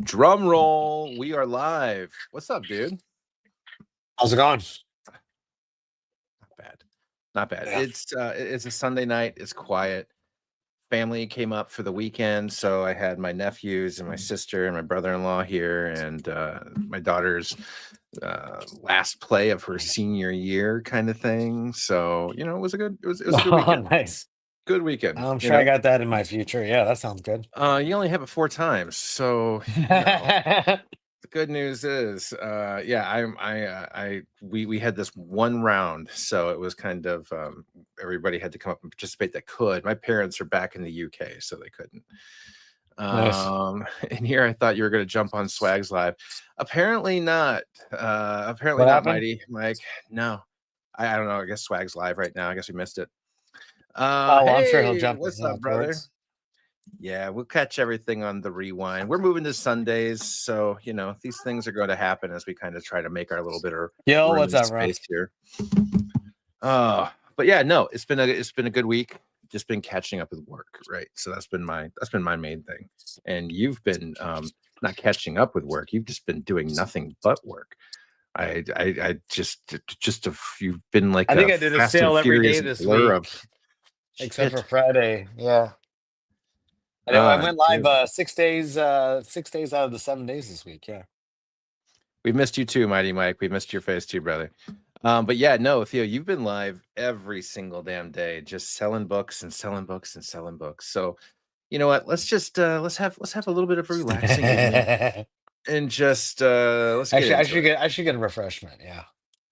Drum roll. We are live. What's up, dude? How's it going? Not bad. Not bad. Yeah. It's a Sunday night. It's quiet. Family came up for the weekend, so I had my nephews and my sister and my brother-in-law here, and my daughter's last play of her senior year, kind of thing. So it was a good a good Oh, weekend. nice. Good weekend. I'm sure I got that in my future. Yeah, that sounds good. You only have it 4 times, so the good news is, we had this one round, so it was kind of everybody had to come up and participate that could. My parents are back in the UK, so they couldn't. Nice. And here I thought you were going to jump on Swags Live. Apparently not. Apparently What not, happened? Mighty Mike. No, I don't know. I guess Swags Live right now. I guess we missed it. Oh, well, I'm sure he'll Hey, jump what's in up, brother? afterwards. Yeah, we'll catch everything on the rewind. We're moving to Sundays, so these things are going to happen as we kind of try to make our little bit of Yo, room what's and up, bro? space here. But yeah, no, it's been a good week. Just been catching up with work, right? So that's been my main thing. And you've been not catching up with work. You've just been doing nothing but work. I just you've been like I think a I did a Fast and sale every day Furious this blur week, of except for shit. Friday. Yeah. I went live Dude. 6 days, 6 days out of the 7 days this week. Yeah. We missed you too, Mighty Mike. We missed your face too, brother. But yeah, no, Theo, you've been live every single damn day, just selling books and selling books and selling books. So you know what? Let's just let's have a little bit of a relaxing evening and just let's get Actually, into it. I should get a refreshment. Yeah.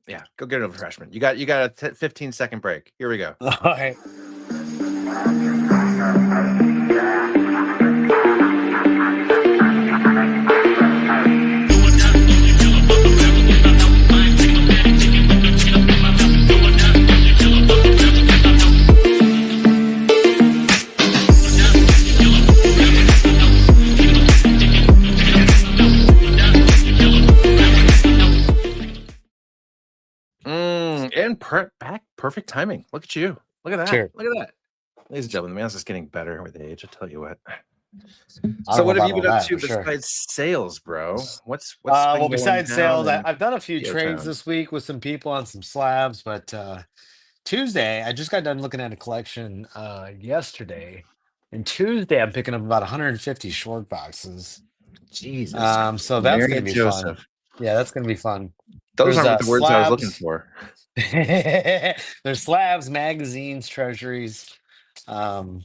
Yeah, go get a refreshment. You got a 15-second break. Here we go. All right. And perfect timing. Look at you. Look at that. Sure. Look at that. Ladies and gentlemen, the man's just getting better with age. I tell you what. I So don't what know have you about been all up that, to for sure. besides sales, bro? What's been Well, going besides down sales, in I've done a few Theo trades Town? this week with some people on some slabs, but Tuesday, I just got done looking at a collection yesterday. And Tuesday, I'm picking up about 150 short boxes. Jesus. So that's Mary gonna and be fun. Joseph. Yeah, that's gonna be fun. Those There's aren't the words I was looking slabs. for. There's slabs, magazines, treasuries. Um,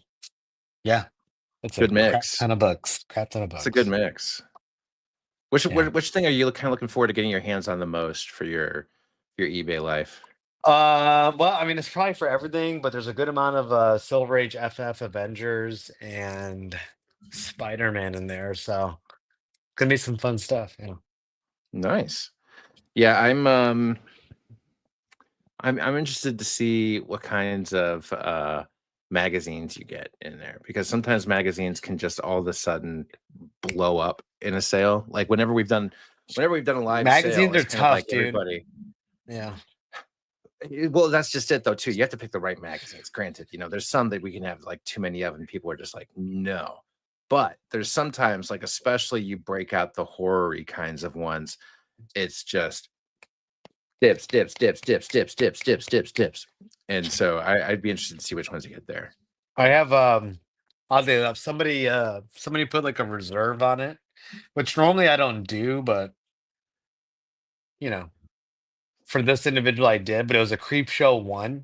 yeah, it's a Good crap mix. ton of books. Crap ton of It's a good books. mix. Which Yeah. which thing are you kind of looking forward to getting your hands on the most for your eBay life? Well, I mean, it's probably for everything, but there's a good amount of Silver Age FF Avengers and Spider-Man in there, so gonna be some fun stuff. Yeah. Nice. Yeah, I'm interested to see what kinds of magazines you get in there, because sometimes magazines can just all of a sudden blow up in a sale. Like whenever we've done a live sale, Magazines are it's kind of like tough, dude. everybody. Yeah. Well, that's just it though, too. You have to pick the right magazines. Granted, there's some that we can have like too many of, and people are just like, no. But there's sometimes, like, especially you break out the horror-y kinds of ones, it's just dips, dips, dips, dips, dips, dips, dips, dips, dips. And so I'd be interested to see which ones you get there. I have oddly enough, somebody put like a reserve on it, which normally I don't do, but you know, for this individual I did, but it was a Creep Show 1.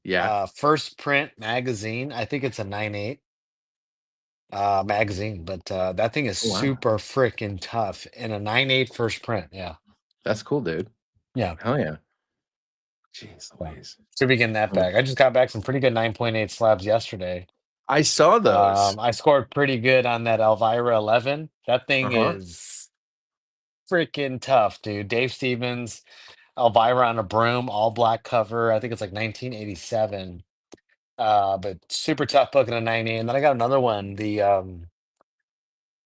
Yeah. First print magazine. I think it's a 9/8 magazine, but that thing is Oh, wow. super freaking tough in a 9/8 first print. Yeah. That's cool, dude. Yeah. Hell yeah. Jeez So, Louise. should be getting that back. I just got back some pretty good 9.8 slabs yesterday. I saw those. I scored pretty good on that Elvira 11. That thing Uh-huh. is freaking tough, dude. Dave Stevens, Elvira on a broom, all black cover. I think it's like 1987. But super tough book in a 9/8. And then I got another one,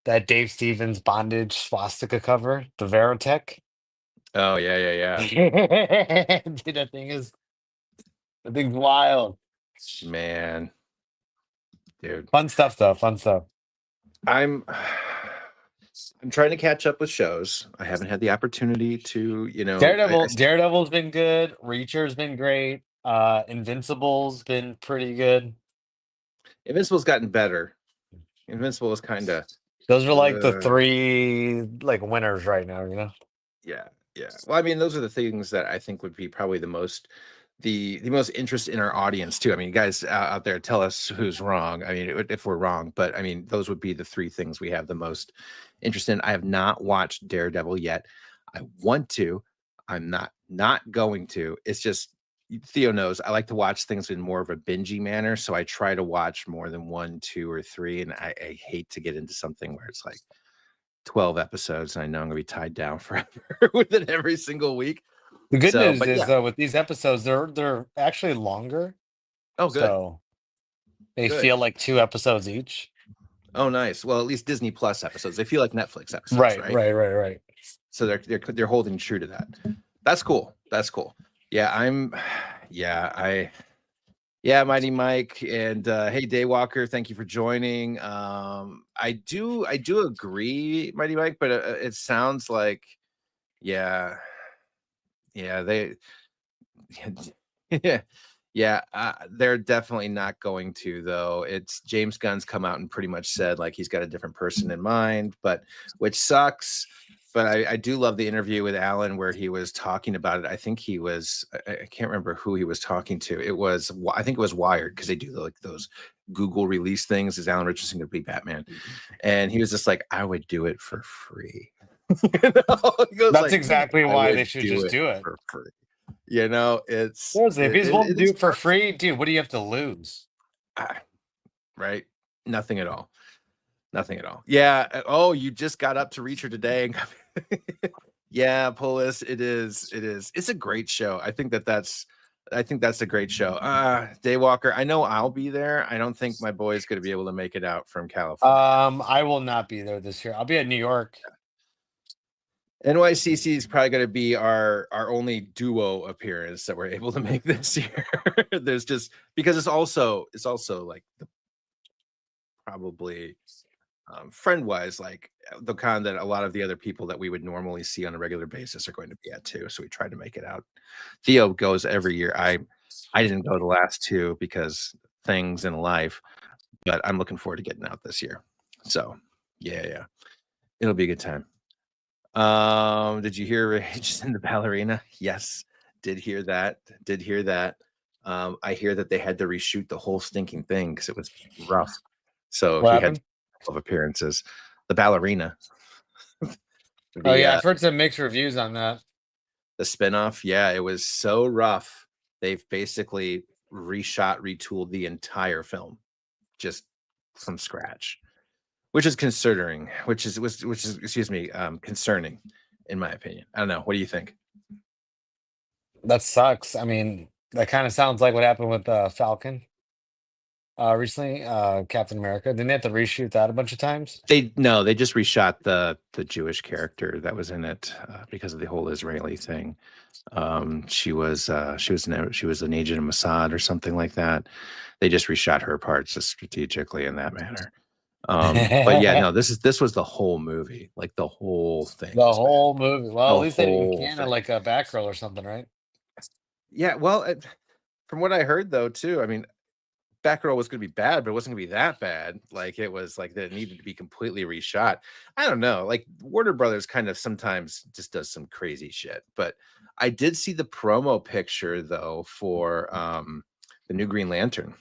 that Dave Stevens bondage swastika cover, the Veritech. Oh, yeah. Dude, that thing's wild. Man. Dude. Fun stuff though. Fun stuff. I'm I'm trying to catch up with shows. I haven't had the opportunity to, Daredevil's been good. Reacher's been great. Invincible's been pretty good. Invincible's gotten better. Invincible is kind of, Those are like the three like winners right now, you know? yeah. Well, I mean, those are the things that I think would be probably the most interest in our audience too. I mean, you guys out there, tell us who's wrong. I mean, if we're wrong, but I mean, those would be the three things we have the most interest in. I have not watched Daredevil yet. I want to. I'm not going to. It's just Theo knows I like to watch things in more of a bingey manner, so I try to watch more than 1, 2, or 3, and I hate to get into something where it's like 12 episodes and I know I'm gonna be tied down forever with it every single week. The good news but is yeah. though with these episodes, they're actually longer. Oh, good. So they Good. feel like 2 episodes each. Oh, nice. Well, at least Disney Plus episodes. They feel like Netflix episodes, right? So they're holding true to that. That's cool. Mighty Mike and hey Daywalker, thank you for joining. I do agree, Mighty Mike, but it sounds like they they're definitely not going to, though. It's James Gunn's come out and pretty much said like he's got a different person in mind, which sucks. But I do love the interview with Alan where he was talking about it. I think he was, I can't remember who he was talking to. I think it was Wired, because they do like those Google release things. Is Alan Richardson going to be Batman? And he was just like, I would do it for free. That's exactly why they should just do it for free. It's seriously, if he's willing to do it for free, dude, what do you have to lose? Right? Nothing at all. Yeah. Oh, you just got up to Reacher today. Yeah, Polis. It is. It's a great show. I think that's a great show. Daywalker. I know I'll be there. I don't think my boy's going to be able to make it out from California. I will not be there this year. I'll be at New York. NYCC is probably going to be our only duo appearance that we're able to make this year. There's just because it's also like probably friend wise, like the con that a lot of the other people that we would normally see on a regular basis are going to be at too. So we tried to make it out. Theo goes every year. I didn't go the last 2 because things in life, but I'm looking forward to getting out this year. So yeah, it'll be a good time. Did you hear Rage in the Ballerina? Yes, did hear that. I hear that they had to reshoot the whole stinking thing because it was rough. So What he happened? had 12 appearances. The Ballerina. I've heard some mixed reviews on that. The spinoff, yeah, it was so rough. They've basically retooled the entire film just from scratch. Which is concerning, concerning, in my opinion. I don't know. What do you think? That sucks. I mean, that kind of sounds like what happened with Falcon recently, Captain America. Didn't they have to reshoot that a bunch of times? They just reshot the Jewish character that was in it because of the whole Israeli thing. She was an agent of Mossad or something like that. They just reshot her parts just strategically in that manner. But yeah, no, this was the whole movie, like the whole thing. The whole movie. Well, at least they didn't can thing. like a Batgirl or something, right? Yeah, well, from what I heard though, too, I mean, Batgirl was going to be bad, but it wasn't going to be that bad. Like it was like that it needed to be completely reshot. I don't know. Like Warner Brothers kind of sometimes just does some crazy shit. But I did see the promo picture though for the new Green Lantern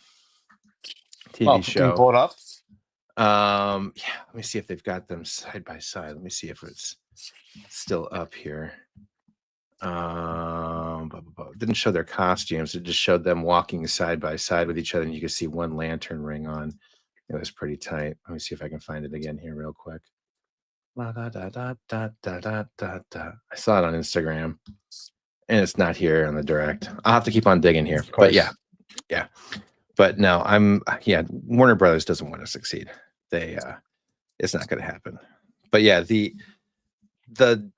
TV show. Can you pull it up? Yeah, let me see if they've got them side by side. Let me see if it's still up here. Didn't show their costumes. It just showed them walking side by side with each other, and you could see one lantern ring on. It was pretty tight. Let me see if I can find it again here real quick. I saw it on Instagram, and it's not here on the direct. I'll have to keep on digging here. But yeah. But no, Warner Brothers doesn't want to succeed. It's not going to happen. But yeah, the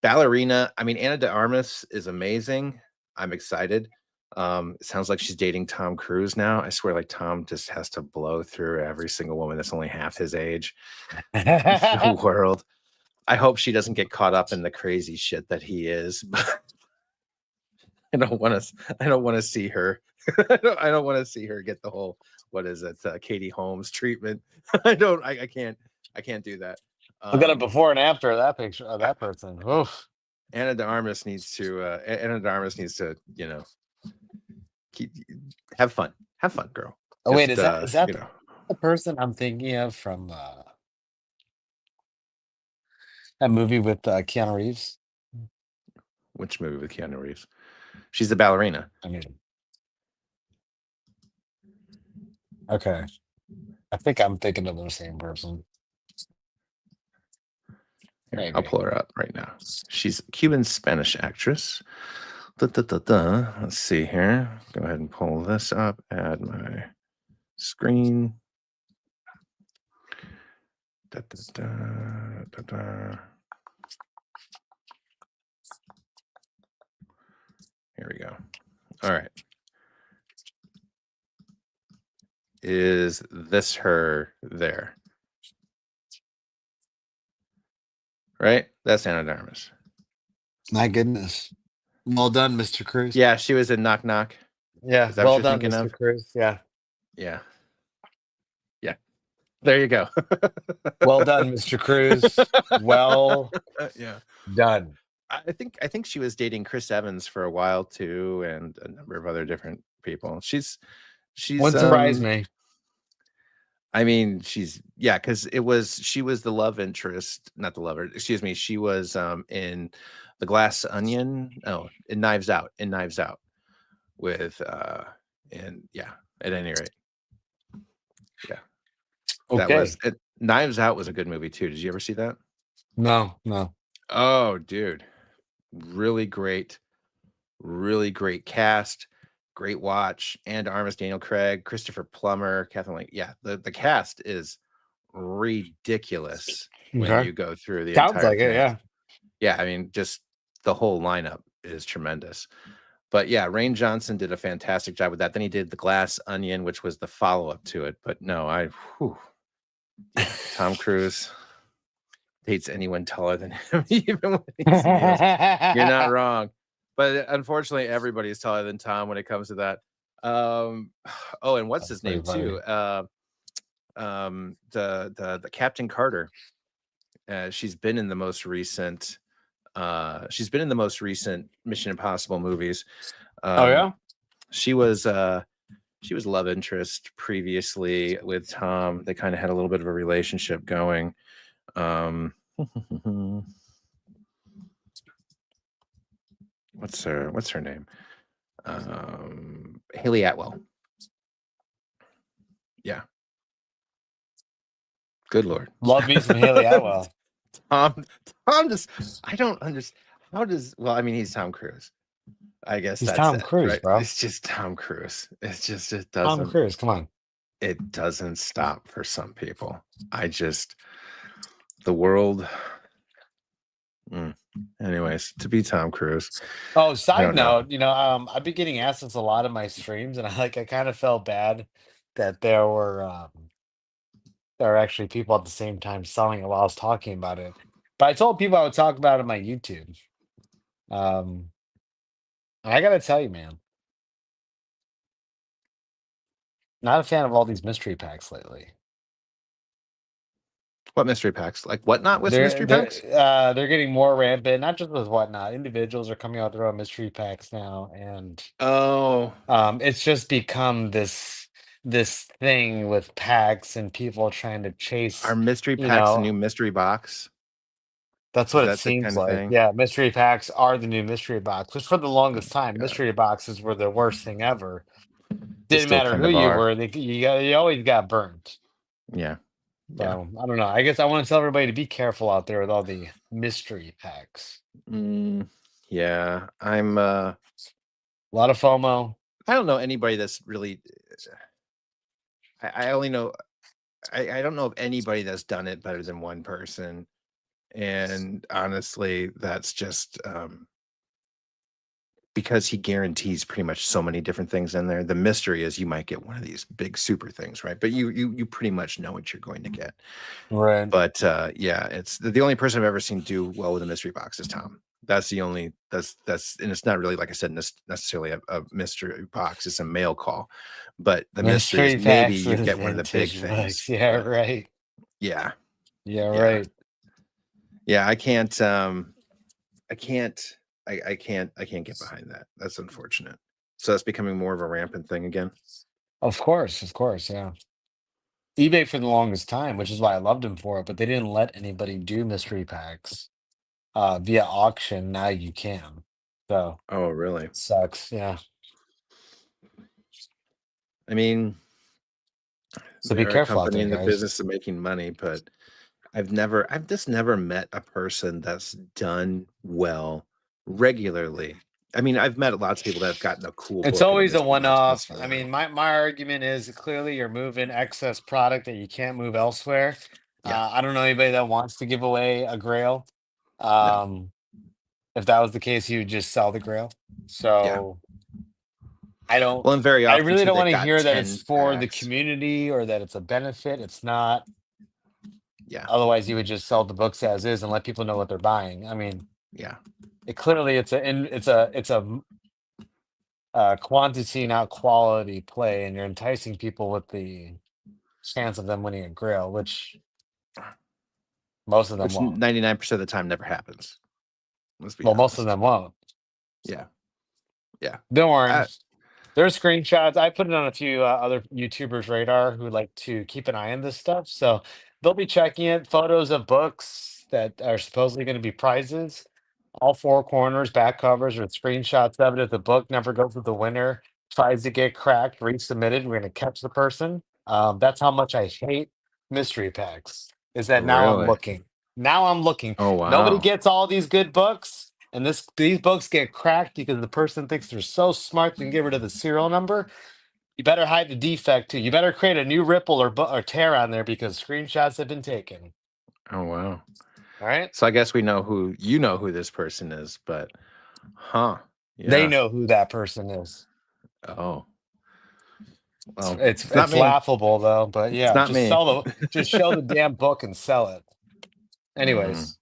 Ballerina, I mean, Ana de Armas is amazing. I'm excited. It sounds like she's dating Tom Cruise now. I swear, like Tom just has to blow through every single woman that's only half his age in the world. I hope she doesn't get caught up in the crazy shit that he is. But I don't want to. I don't want to see her. I don't want to see her get the whole what is it, Katie Holmes treatment. I don't. I can't. I can't do that. Look at it before and after of that picture of that person. Oof. Anna de Armas needs to. Anna de Armas needs to. Keep have fun. Have fun, girl. Oh wait, Just, is that you know, the person I'm thinking of from that movie with Keanu Reeves? which movie with Keanu Reeves? She's the ballerina. I mean, okay. I think I'm thinking of the same person. Here, I'll Maybe. pull her up right now. She's a Cuban Spanish actress. Let's see here. Go ahead and pull this up. Add my screen. Here we go. All right. Is this her there? Right? That's Anna de Armas. My goodness. Well done, Mr. Cruz. Yeah, she was in Knock Knock. Yeah. Is that Well what you're done, thinking Mr. of? Cruz. Yeah. Yeah. Yeah. There you go. Well done, Mr. Cruz. Well Yeah. done. I think she was dating Chris Evans for a while too, and a number of other different people. She's Wouldn't surprise me. I mean, because she was the love interest, not the lover, excuse me. She was in The Glass Onion, in Knives Out, with and yeah, at any rate. Yeah. That Okay. was Knives Out was a good movie too. Did you ever see that? No. Oh, dude. Really great cast. Great watch. And Armas, Daniel Craig, Christopher Plummer, Kathleen Lake. Yeah, the cast is ridiculous when Okay. you go through the Sounds entire like it, cast. yeah. Yeah, I mean, just the whole lineup is tremendous. But yeah, Rain Johnson did a fantastic job with that. Then he did The Glass Onion, which was the follow-up to it. But no, yeah, Tom Cruise dates anyone taller than him, even when he's male. You're not wrong. But unfortunately, everybody's taller than Tom when it comes to that. And what's his name too? The Captain Carter. She's been in the most recent Mission Impossible movies. Oh yeah? She was love interest previously with Tom. They kind of had a little bit of a relationship going. What's her name? Haley Atwell. Yeah. Good Lord. Love me some Haley Atwell. Tom just, I don't understand. I mean, he's Tom Cruise. I guess He's that's Tom it, Cruise, right? bro. It's just Tom Cruise. It doesn't. Tom Cruise, come on. It doesn't stop for some people. The world. Anyways, to be Tom Cruise. Oh, side note, I've been getting asked this a lot of my streams, and I kind of felt bad that there were actually people at the same time selling it while I was talking about it. But I told people I would talk about it on my YouTube. And I gotta tell you, man, not a fan of all these mystery packs lately. What mystery packs? Like Whatnot with mystery packs? They're getting more rampant, not just with Whatnot. Individuals are coming out with their own mystery packs now, and it's just become this thing with packs and people trying to chase. Are mystery packs the new mystery box? That's what it seems like. Thing? Yeah, mystery packs are the new mystery box. Which for the longest time, mystery boxes were the worst thing ever. Didn't matter who you were; you always got burnt. Yeah. So I don't know. I guess I want to tell everybody to be careful out there with all the mystery packs. Yeah, I'm a lot of FOMO. I don't know anybody that's really. I only know. I don't know of anybody that's done it better than one person, and honestly, that's just because he guarantees pretty much so many different things in there. The mystery is you might get one of these big super things, right? But you pretty much know what you're going to get. Right. But yeah, it's the only person I've ever seen do well with a mystery box is Tom. That's the only that's and it's not really, like I said, necessarily a mystery box. It's a mail call, but the mystery is Mystery maybe packs you with get one of the big vintage things. books. Yeah, but right. yeah, Yeah, yeah, right. yeah. I can't. I can't. I can't get behind that. That's unfortunate. So that's becoming more of a rampant thing again. Of course, yeah. eBay for the longest time, which is why I loved him for it, but they didn't let anybody do mystery packs via auction. Now you can. So Oh, really? sucks. Yeah. I mean, So be they're a careful out company there, in the guys. business of making money, but I've just never met a person that's done well regularly. I mean, I've met lots of people that have gotten a cool It's book in a always a mystery box once one-off. in a I while. mean, my argument is clearly you're moving excess product that you can't move elsewhere. Yeah, I don't know anybody that wants to give away a Grail. no, Um, if that was the case, you would just sell the Grail. yeah. So I don't. Well, and very I often really too, don't they've want to got hear that it's 10 for the packs. community or that it's a benefit. It's not. Yeah, Otherwise, you would just sell the books as is and let people know what they're buying. I mean, yeah. it's a quantity, not quality play, and you're enticing people with the chance of them winning a Grail, which most of them Which won't. 99% of the time never happens. Let's be Well, most of honest. them won't. Yeah, yeah. Don't worry. I, There's screenshots. I put it on a few other YouTubers' radar who like to keep an eye on this stuff. So they'll be checking it. Photos of books that are supposedly going to be prizes. All four corners, back covers, with screenshots of it. If the book never goes with the winner, tries to get cracked, resubmitted, we're going to catch the person. That's how much I hate mystery packs. Is that now I'm really? looking. Now I'm looking. Oh, Nobody wow. gets all these good books. And these books get cracked because the person thinks they're so smart they can get rid of the serial number. You better hide the defect too. You better create a new ripple or tear on there because screenshots have been taken. Oh, wow. All right. So I guess we know who this person is, but huh? They Yeah. know who that person is. Oh, It's well, it's, it's not it's me. laughable though, but It's yeah, not me. just show the damn book and sell it. Mm, Anyways.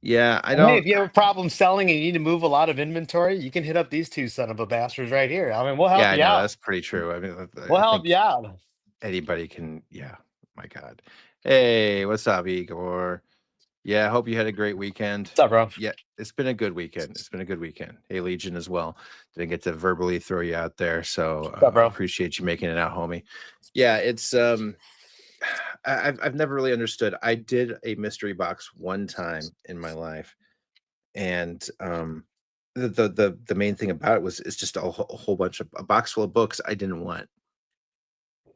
yeah, I And hey, don't. if you have a problem selling and you need to move a lot of inventory, you can hit up these two son of a bastards right here. I mean, we'll Yeah, help I you know out. that's pretty true. I mean, We'll I help think you out. anybody can. Yeah, my God. Hey, what's up, Igor? Yeah, I hope you had a great weekend. What's up, bro? Yeah, it's been a good weekend. It's been a good weekend. Hey, Legion as well. Didn't get to verbally throw you out there, so What's up, bro? appreciate you making it out, homie. Yeah, it's I've never really understood. I did a mystery box one time in my life, and the main thing about it was it's just a whole bunch of a box full of books I didn't want.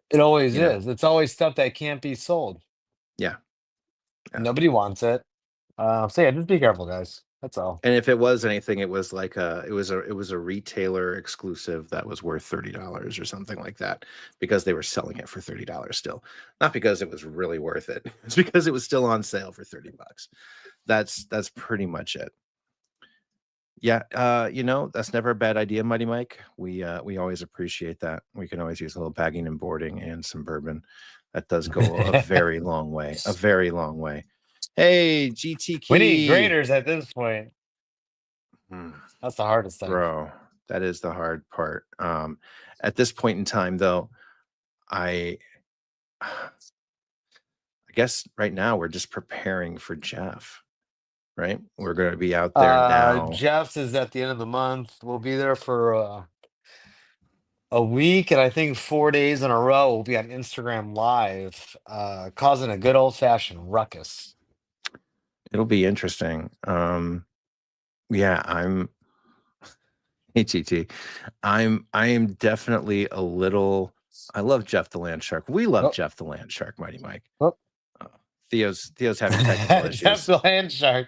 It always You know? is. It's always stuff that can't be sold. Yeah, yeah. Nobody wants it. So yeah, just be careful, guys. That's all. And if it was anything, it was like it was a retailer exclusive that was worth $30 or something like that because they were selling it for $30 still. Not because it was really worth it. It's because it was still on sale for $30. That's pretty much it. Yeah, that's never a bad idea, Mighty Mike. We always appreciate that. We can always use a little bagging and boarding and some bourbon. That does go a very long way. A very long way. Hey, GT We need Key. graders at this point. Hmm. That's the hardest thing. Bro, that is the hard part. At this point in time, though, I I guess right now we're just preparing for Jeff, right? We're going to be out there now. Jeff's is at the end of the month. We'll be there for a week, and I think 4 days in a row we'll be on Instagram Live, causing a good old fashioned ruckus. It'll be interesting. Yeah, I'm HET. I am definitely a little. I love Jeff the Land Shark. We love Oh, Jeff the Land Shark, Mighty Mike. oh. Uh, Theo's having technical Jeff issues. the land shark.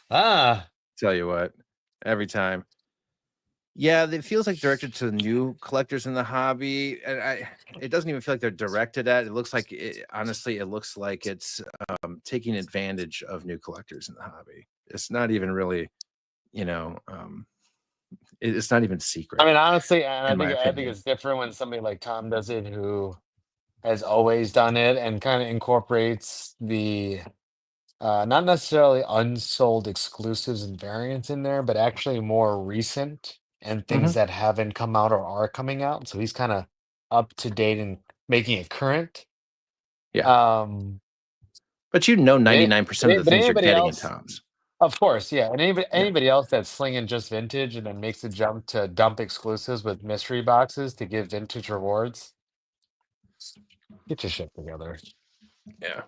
Ah, Tell you what, every time. Yeah, it feels like directed to new collectors in the hobby, and it doesn't even feel like they're directed at. It looks like honestly, it looks like it's taking advantage of new collectors in the hobby. It's not even really, you know, It's not even secret. I mean, honestly, and in my I think opinion. it's different when somebody like Tom does it, who has always done it and kind of incorporates the not necessarily unsold exclusives and variants in there, but actually more recent and things Mhm. that haven't come out or are coming out. So he's kind of up to date and making it current. Yeah. Um, But you know but, 99% of the but things you're anybody getting in else, Tom's. of course, yeah, and Yeah. anybody else that's slinging just vintage and then makes the jump to dump exclusives with mystery boxes to give vintage rewards, get your shit together. Yeah.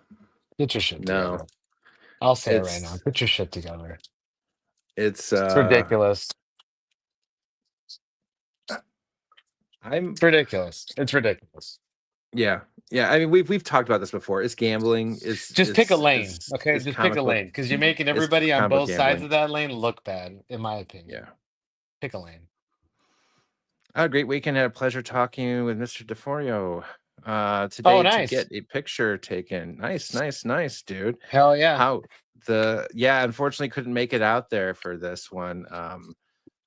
Get your shit No. together. I'll say it right now. It's Get your shit together. it's It's ridiculous. I'm It's ridiculous. It's ridiculous. yeah. Yeah. I mean we've talked about this before. It's gambling, Just pick a lane, okay? is Just pick a comic book lane because you're making it's everybody on comic book both sides gambling. of that lane look bad, in my opinion. Yeah. Pick a lane. I had a great weekend. Had a pleasure talking with Mr. DeForio Oh, today to nice. get a picture taken. Nice, dude. Hell yeah. How unfortunately couldn't make it out there for this one.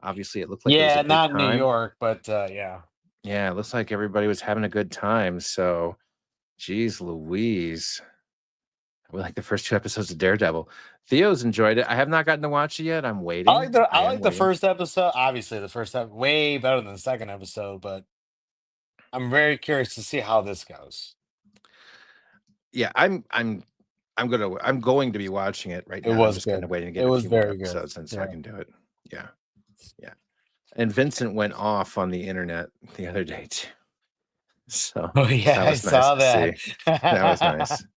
Obviously it looked like it was a Yeah, good not in New time. York, but yeah. Yeah, it looks like everybody was having a good time. So, geez, Louise. We like the first 2 episodes of Daredevil. Theo's enjoyed it. I have not gotten to watch it yet. I'm waiting. I I am like the waiting. first episode. Obviously, the first episode way better than the second episode, but I'm very curious to see how this goes. Yeah, I'm going to be watching it right It now. I'm was just kind good. of waiting to It get a was few more very good. episodes and so I Yeah. can do it. Yeah. Yeah. And Vincent went off on the internet the other day too. So Oh yeah, that I was nice saw to see. that. That was nice. That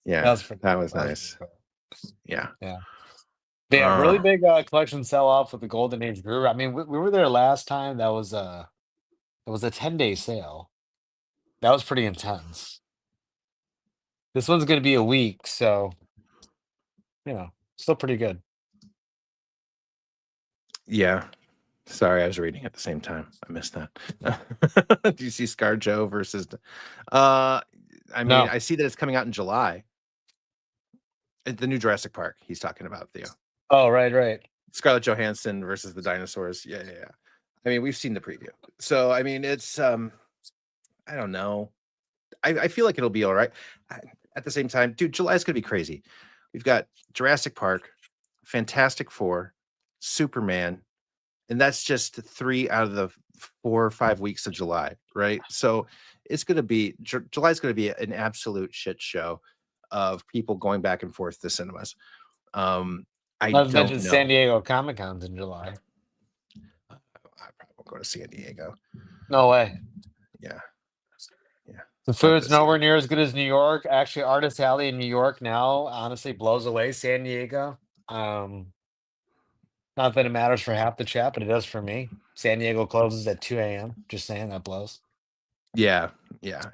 Yeah, was pretty that cool. was That was pretty nice. cool. Yeah. Yeah. But yeah, really Uh, big collection sell off with the Golden Age Brewer. I mean, we were there last time. That was it was a 10-day sale. That was pretty intense. This one's gonna be a week, so still pretty good. yeah. Sorry, I was reading at the same time. I missed that. Do you see ScarJo versus I mean, No. I see that it's coming out in July. The new Jurassic Park he's talking about, Theo. Oh, right. Scarlett Johansson versus the dinosaurs. Yeah. I mean, we've seen the preview. So, I mean, it's I don't know. I feel like it'll be all right. At the same time, dude, July's gonna be crazy. We've got Jurassic Park, Fantastic Four, Superman, and that's just 3 out of the 4 or 5 weeks of July, right? So it's gonna be July's gonna be an absolute shit show of people going back and forth to cinemas. I Not to don't mention San know. Diego Comic Con's in July. I probably won't go to San Diego. No way. Yeah. The Not food's this year. nowhere near as good as New York. Actually, Artist Alley in New York now honestly blows away San Diego. Not that it matters for half the chat, but it does for me. San Diego closes at 2 a.m. Just saying that blows. Yeah.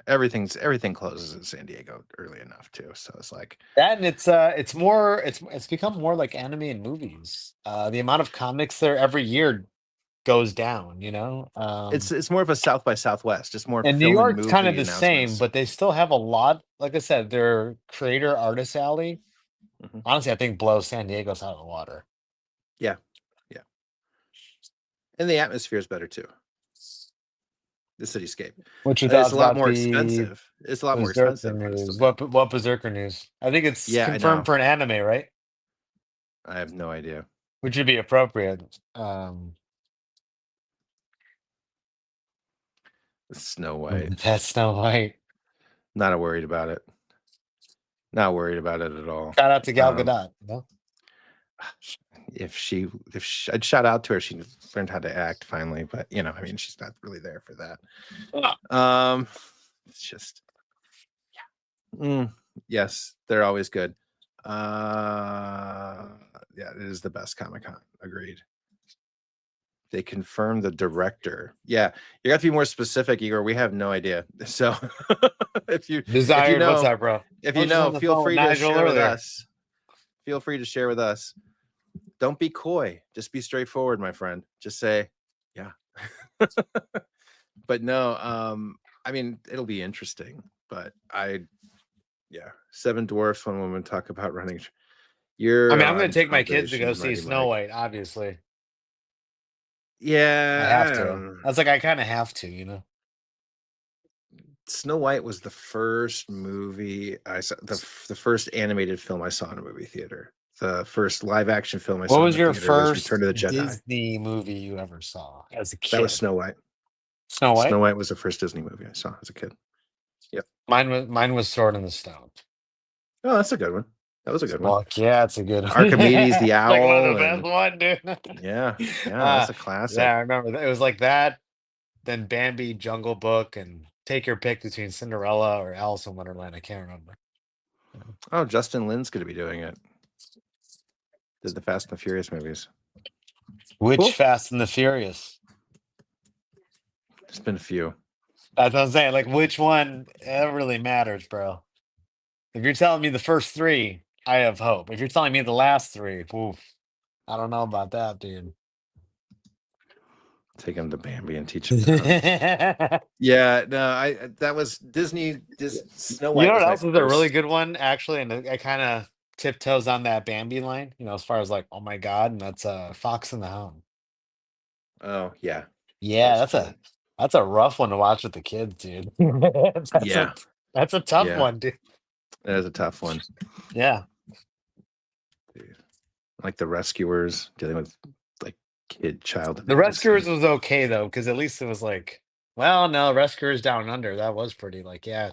Everything closes in San Diego early enough too. So it's like That and it's become more like anime and movies. The amount of comics there every year goes down, it's more of a South by Southwest. It's more And New film and York's kind of movie the same, announcements. but they still have a lot. Like I said, their creator artist alley. Mhm. Honestly, I think blows San Diego's out of the water. Yeah. And the atmosphere is better too. The cityscape. What's your It's thoughts a lot about more the expensive. It's a lot more Berserker expensive, but it's still news? good. What Berserker news? I think it's Yeah, I confirmed know. for an anime, right? I have no idea. Which would be appropriate. Snow White. That's Snow White. Not worried about it. Not worried about it at all. Shout out to Gal Gadot. If I'd shout out to her, she learned how to act finally, but I mean, she's not really there for that. It's just, yes, they're always good. Yeah, it is the best Comic-Con. Agreed. They confirmed the director. Yeah, you got to be more specific, Igor. We have no idea. So if you Desired, what's know, up, bro? if I you was just on know, the feel phone with free to Nigel share with earlier. us. Feel free to share with us. Don't be coy. Just be straightforward, my friend. Just say, yeah. But no, I mean, it'll be interesting. But Seven Dwarfs, One Woman talk about running. I You're mean, I'm going on to take my kids to probation, go see Mighty Snow Mike. White, obviously. I Yeah, have to. That's like I kind of have to, you know. Snow White was the first movie I saw, the first animated film I saw in a movie theater. The first live action film I What saw in was the your theater was first Return of the Jedi. Disney movie you ever saw as a That was kid? Snow White. Snow Snow White. White was the first Disney movie I saw as a kid. Yep. Mine was Sword in the Stone. Oh, that's a good one. That was a good one. Fuck yeah, it's a good one. Archimedes the It's like one of the Owl, best and one, dude. yeah, uh, that's a classic. yeah, I remember that. It was like that, then Bambi, Jungle Book, and take your pick between Cinderella or Alice in Wonderland. I can't remember. Oh, Justin Lin's going to be doing it. Did the Fast and the Furious movies. Which Cool. Fast and the Furious? There's been a few. That's what I'm saying. Like, which one? It really matters, bro. If you're telling me the first three, I have hope. If you're telling me the last three, oof, I don't know about that, dude. Take him to Bambi and teach him to hunt. Yeah, no, that was Disney. Snow You White know was what my else is a really first. good one, actually, and I kind of tiptoes on that Bambi line, as far as like, oh my god, and that's Fox and the Hound. Oh yeah, Yeah, that's cool. that's a rough one to watch with the kids, dude. that's Yeah, a that's a tough yeah, one, dude. that is a tough one. Yeah. Dude. Like the Rescuers dealing with like child The abuse. Rescuers was okay though, because at least it was like, well, no, Rescuers Down Under. That was pretty like, yeah,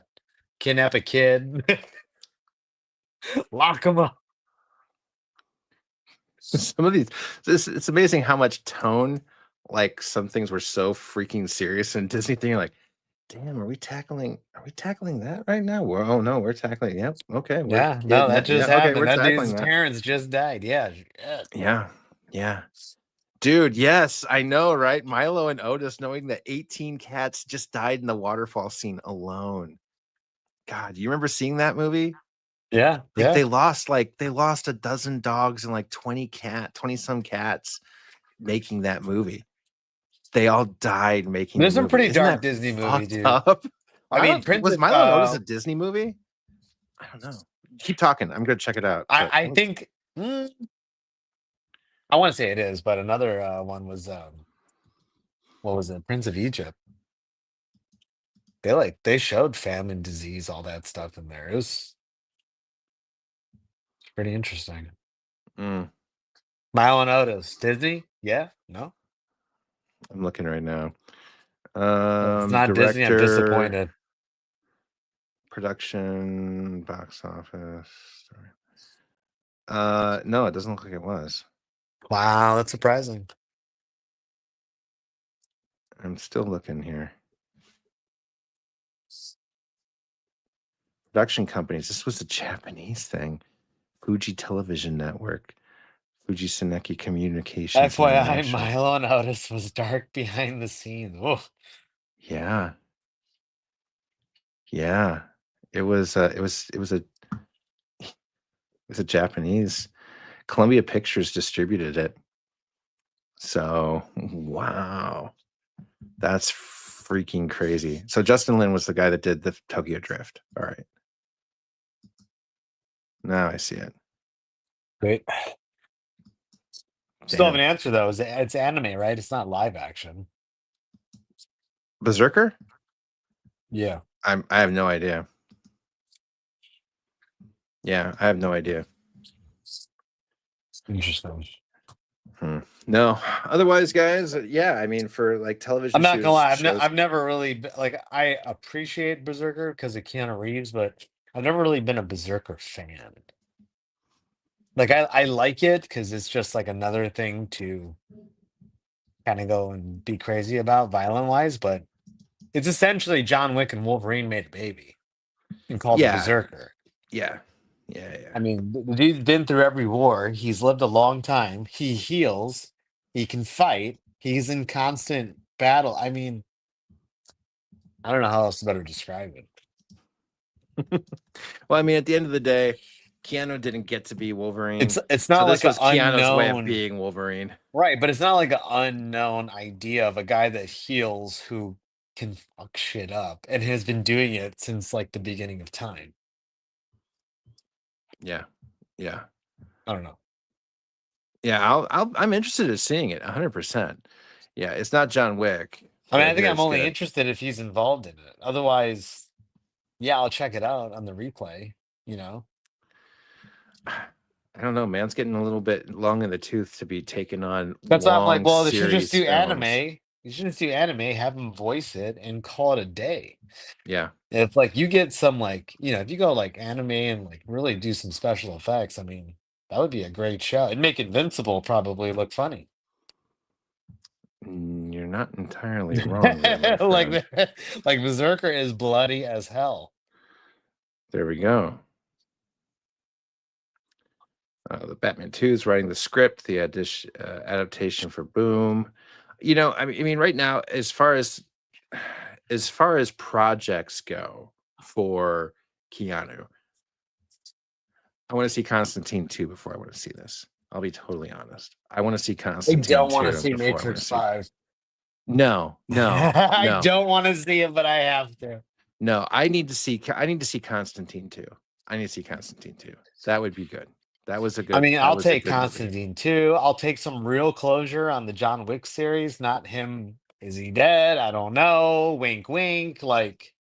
kidnap a kid, lock him up. Some of these, it's amazing how much tone. Like some things were so freaking serious in Disney thing. You're like, damn, are we tackling that right now? Oh no, we're tackling. Yep. Okay. We're Yeah, no, that getting. just Yeah. Okay. happened. We're That dude's tackling that. parents just died. Yeah. Shit. Yeah. Yeah. Dude, yes, I know, right? Milo and Otis knowing that 18 cats just died in the waterfall scene alone. God, you remember seeing that movie? Yeah, Like yeah. they lost a dozen dogs and like 20 some cats making that movie. They all died making the There's some movie. pretty Isn't dark that Disney movie, fucked dude. up? I mean, Was Milo and Otis a Disney movie? I don't know. Keep talking. I'm gonna check it out. But I think I want to say it is, but another one was what was it? Prince of Egypt. They showed famine, disease, all that stuff in there. It was pretty interesting. mm, Milo and Otis, Disney? Yeah, no, I'm looking right now. if it's not Disney. I'm Director, disappointed. production, box office. No, it doesn't look like it was. Wow, that's surprising. I'm still looking here. Production companies. This was a Japanese thing. Fuji Television Network, Fuji Seneki Communications FYI, International. Milo and Otis was dark behind the scenes. Whoa. Yeah, yeah. It was a Japanese. Columbia Pictures distributed it. So wow, that's freaking crazy. So Justin Lin was the guy that did the Tokyo Drift. All right. Now I see it. Great. Still have Damn. an answer though. It's anime, right? It's not live action. Berserker? Yeah. I have no idea. Yeah, I have no idea. Interesting. No. Otherwise, guys, yeah, I mean, for like television I'm not gonna lie. shows, I've never really like I appreciate Berserker because of Keanu Reeves, but I've never really been a Berserker fan. Like I like it because it's just like another thing to kind of go and be crazy about violent wise, but it's essentially John Wick and Wolverine made a baby and called it yeah, Berserker. yeah. I mean, the dude's been through every war. He's lived a long time. He heals. He can fight. He's in constant battle. I mean, I don't know how else to better describe it. Well, I mean, at the end of the day, Keanu didn't get to be Wolverine. It's not so like this was an Keanu's way of unknown, being Wolverine. right? But it's not like an unknown idea of a guy that heals who can fuck shit up and has been doing it since like the beginning of time. Yeah, yeah, I don't know. yeah. I'm interested in seeing it 100%. Yeah, it's not John Wick. I mean, But I think here I'm it's only good. interested if he's involved in it. Otherwise, yeah, I'll check it out on the replay. You know, I don't know, man. It's getting a little bit long in the tooth to be taking on that's why I'm like, long well, they should just series do films. anime. You should just do anime, have him voice it, and call it a day. Yeah. If like you get some like if you go like anime and like really do some special effects, I mean, that would be a great show. It'd make Invincible probably look funny. You're not entirely wrong there, my like friend. like Berserker is bloody as hell. There we go. The Batman 2 is writing the script, the adaptation for Boom. I mean, right now, as far as projects go for Keanu, I want to see Constantine 2 before I want to see this. I'll be totally honest. I want to see I Constantine don't want to 2 see before I want to Matrix see. 5. No, no, I no, don't want to see it, but I have to. no. I need to see Constantine 2. I need to see Constantine 2. That would be good. That was a I good mean, that I'll was a take good movie. Constantine too. I'll take some real closure on the John Wick series. Not him. Is he dead? I don't know. Wink, wink. Like,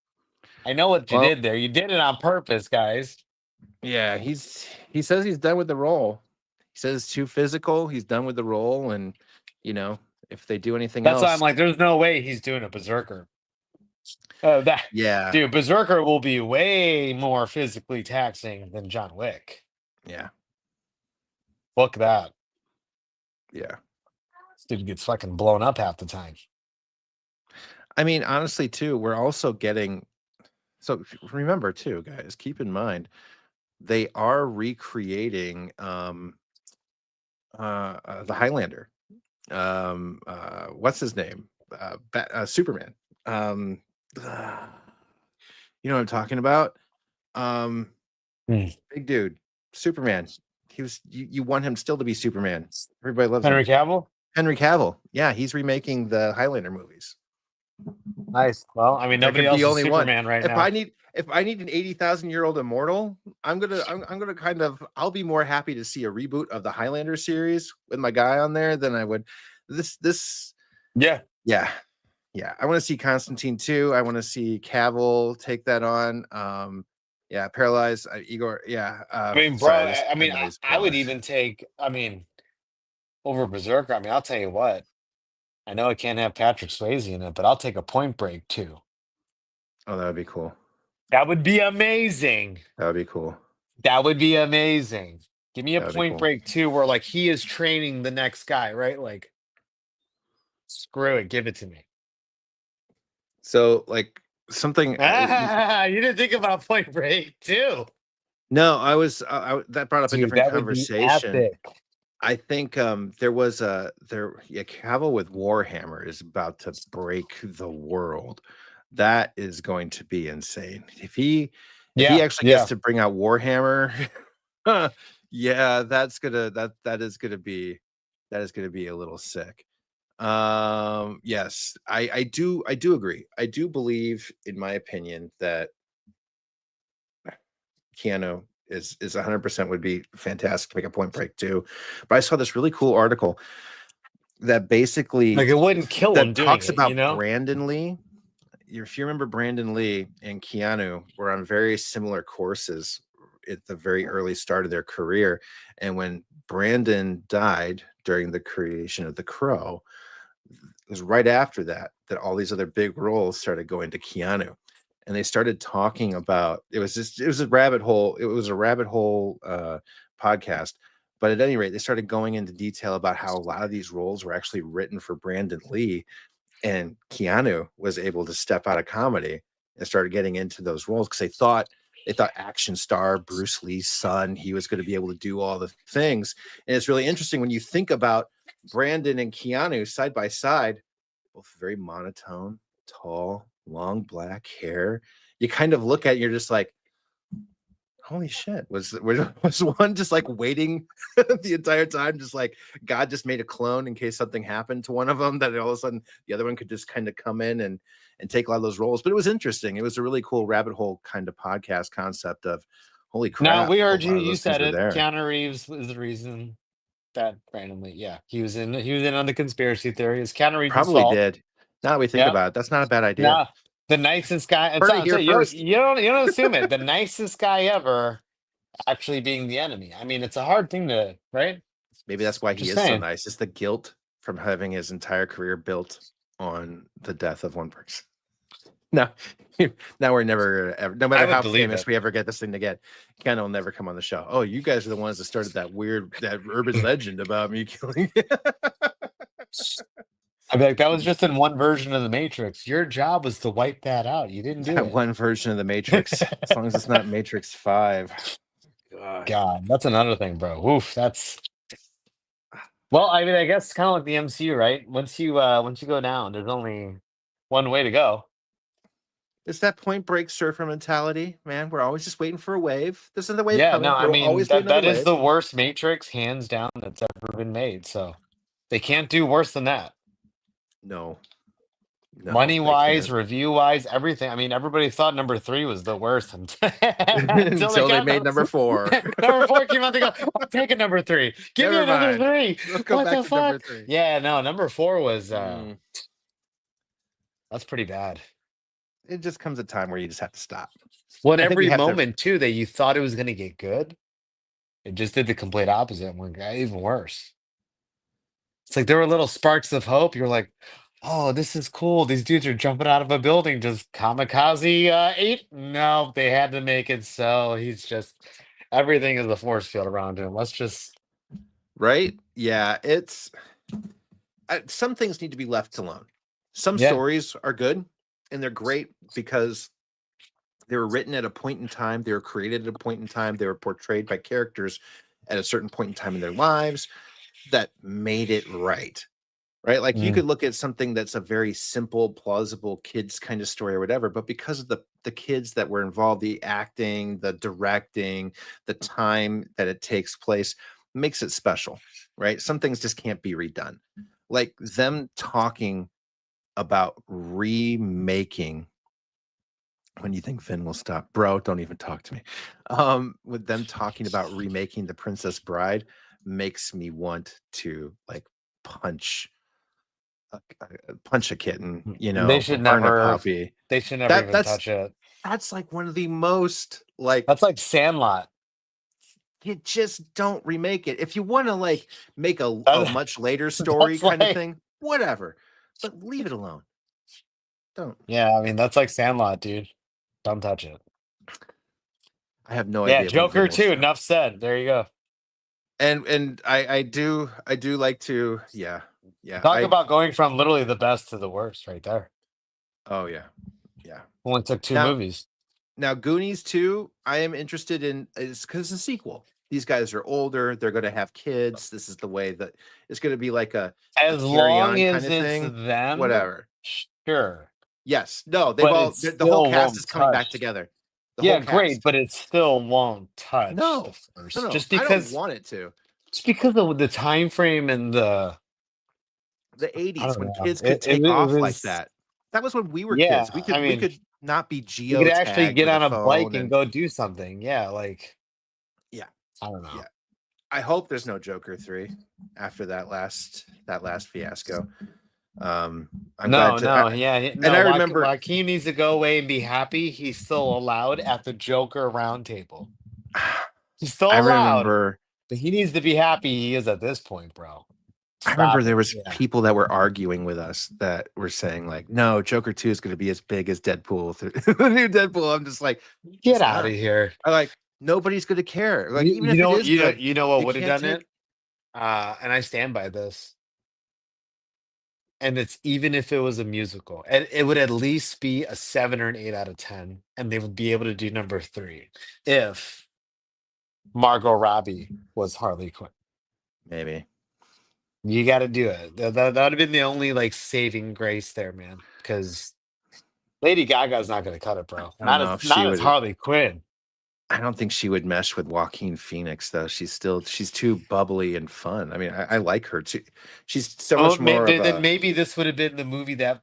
I know what you Well, did there. You did it on purpose, guys. yeah, he says he's done with the role. He says it's too physical. He's done with the role, and you know, if they do anything That's why I'm else, like, there's no way he's doing a Berserker. That yeah, dude, Berserker will be way more physically taxing than John Wick. yeah, Look at that. yeah. This dude gets fucking blown up half the time. I mean, honestly, too, we're also getting. So remember, too, guys, keep in mind they are recreating the Highlander. What's his name? Superman. Um, you know what I'm talking about? Um, Hmm. Big dude, Superman. He was you want him still to be Superman. Everybody loves Henry him. Cavill? Henry Cavill. Yeah, he's remaking the Highlander movies. Nice. Well, I mean, There nobody can be else is only one. Superman right If now. I need if I need an 80,000-year-old immortal, I'm gonna kind of I'll be more happy to see a reboot of the Highlander series with my guy on there than I would this Yeah. yeah. Yeah. I want to see Constantine too. I want to see Cavill take that on. Yeah, paralyzed Igor. Yeah. I mean, bro, Sorry, I I mean, know he's I would paralyzed. even take, I mean, over Berserker. I mean, I'll tell you what. I know I can't have Patrick Swayze in it, but I'll take a Point Break too. Oh, that would be cool. That would be amazing. That would be cool. That would be amazing. Give me a That would be Point cool. Break too, where like he is training the next guy, right? Like, screw it, give it to me. So, like something. You didn't think about Point Break too, No, that brought up a dude. different That would be conversation. epic. I think Cavill with Warhammer is about to break the world. That is going to be insane. If he Yeah, actually gets yeah. to bring out Warhammer, yeah, that is gonna be a little sick. Yes, I do agree. I do believe, in my opinion, that Keanu is 100% would be fantastic to make a Point Break too. But I saw this really cool article that basically Like it wouldn't kill him that doing talks it, you about know? Brandon Lee. If you remember, Brandon Lee and Keanu were on very similar courses at the very early start of their career. And when Brandon died during the creation of The Crow, it was right after that all these other big roles started going to Keanu. And they started talking about it was a rabbit hole. It was a rabbit hole podcast. But at any rate, they started going into detail about how a lot of these roles were actually written for Brandon Lee, and Keanu was able to step out of comedy and started getting into those roles because they thought action star Bruce Lee's son, he was going to be able to do all the things. And it's really interesting when you think about Brandon and Keanu side by side, both very monotone, tall, long black hair. You kind of look at it, you're just like, holy shit, was one just like waiting the entire time, just like God just made a clone in case something happened to one of them, that all of a sudden the other one could just kind of come in and take a lot of those roles. But it was interesting. It was a really cool rabbit hole kind of podcast concept of holy No, crap, we a heard you. lot of You those things said were it. there. Keanu Reeves is the reason. that randomly. Yeah, he was in. He was in on the conspiracy theory. It's Keanu Reeves' Probably fault. did. Now that we think Yep. about it, that's not a bad idea. Nah, the nicest guy. It's Heard it not, here you first. you don't assume it. The nicest guy ever actually being the enemy. I mean, it's a hard thing to right. Maybe that's why he Just is so saying. nice. It's the guilt from having his entire career built on the death of one person. No, now we're never ever. No matter would how believe famous it. we ever get this thing to get, Ken will never come on the show. Oh, you guys are the ones that started that urban legend about me killing. I'd be like, that was just in one version of the Matrix. Your job was to wipe that out. You didn't do That it. one version of the Matrix, as long as it's not Matrix 5. God, that's another thing, bro. Oof, that's. Well, I mean, I guess kind of like the MCU, right? Once you go down, there's only one way to go. It's that Point Break surfer mentality, man. We're always just waiting for a wave. There's another wave Yeah, coming. no, I There will mean always be another that is wave. the worst Matrix, hands down, that's ever been made. So they can't do worse than that. No, Money they wise, can't. review wise, everything. I mean, everybody thought number 3 was the worst until Until they got made number 4. number 4 came out. They go, "I'm taking number 3. Give me Never another mind. 3." Let's go What back the to number fuck? 3. Yeah, no, number 4 was that's pretty bad. It just comes a time where you just have to stop. Well, at I think we every have to- moment too that you thought it was going to get good, it just did the complete opposite and got even worse. It's like there were little sparks of hope. You're like, oh, this is cool. These dudes are jumping out of a building. Just kamikaze 8? No, they had to make it so. He's just everything is a force field around him. Let's just Right? Yeah, it's some things need to be left alone. Some Yeah. stories are good and they're great because they were written at a point in time, they were created at a point in time, they were portrayed by characters at a certain point in time in their lives that made it right. Right? Like you Mm. could look at something that's a very simple, plausible kids kind of story or whatever, but because of the kids that were involved, the acting, the directing, the time that it takes place makes it special, right? Some things just can't be redone. Like them talking about remaking. When you think Finn will stop, bro, don't even talk to me. With them talking about remaking The Princess Bride makes me want to like punch a kitten, you know, They should burn a never puppy. they should never even That's touch it. that's like one of the most like That's like Sandlot. you just don't remake it. If you want to like make a That- much later story that's kind of like- thing, whatever. But leave it alone. Don't. Yeah, I mean that's like Sandlot, dude. Don't touch it. I have no Yeah, idea. when Joker Finn will too. stop. Enough said. There you go. And I do like to yeah. Talk about going from literally the best to the worst right there. Oh yeah. Only took 2 Now- movies. Now Goonies 2, I am interested in is because it's a sequel. These guys are older, they're gonna have kids. This is the way that it's gonna be like a As carry on long as kinda it's thing, them, whatever. sure. Yes. No, they've But all it the whole still cast won't is coming back touch. together. The Yeah, whole great, cast. but it still won't touch No, the first. No, Just I because don't want it to. of the time frame and the The I 80s don't when know. kids could It take off like was- that. That was when we were Yeah, kids. We I mean, could not be you geo could actually get on a bike and go do something. Yeah, like Yeah. I don't know. Yeah. I hope there's no Joker 3 after that last fiasco. I'm glad to, yeah. and I remember- Joaquin needs to go away and be happy. He's still allowed at the Joker roundtable. He's still I allowed, remember but he needs to be happy. He is at this point, bro. I remember Stop there it. was Yeah. people that were arguing with us that were saying like, no, Joker 2 is going to be as big as Deadpool. The new Deadpool. I'm just like, Get It's out not. of here. I like nobody's going to care. Like even you if know, it is good, you know what you would have can't done it? take- And I stand by this. And it's even if it was a musical, and it would at least be a 7 or an 8 out of 10, and they would be able to do number 3 if Margot Robbie was Harley Quinn. maybe. You got to do it. That would have been the only like saving grace there, man. Because Lady Gaga's not going to cut it, bro. I don't know if she Not as would- Harley Quinn. I don't think she would mesh with Joaquin Phoenix though. She's too bubbly and fun. I mean, I like her too. She's so much more of then a, maybe this would have been the movie that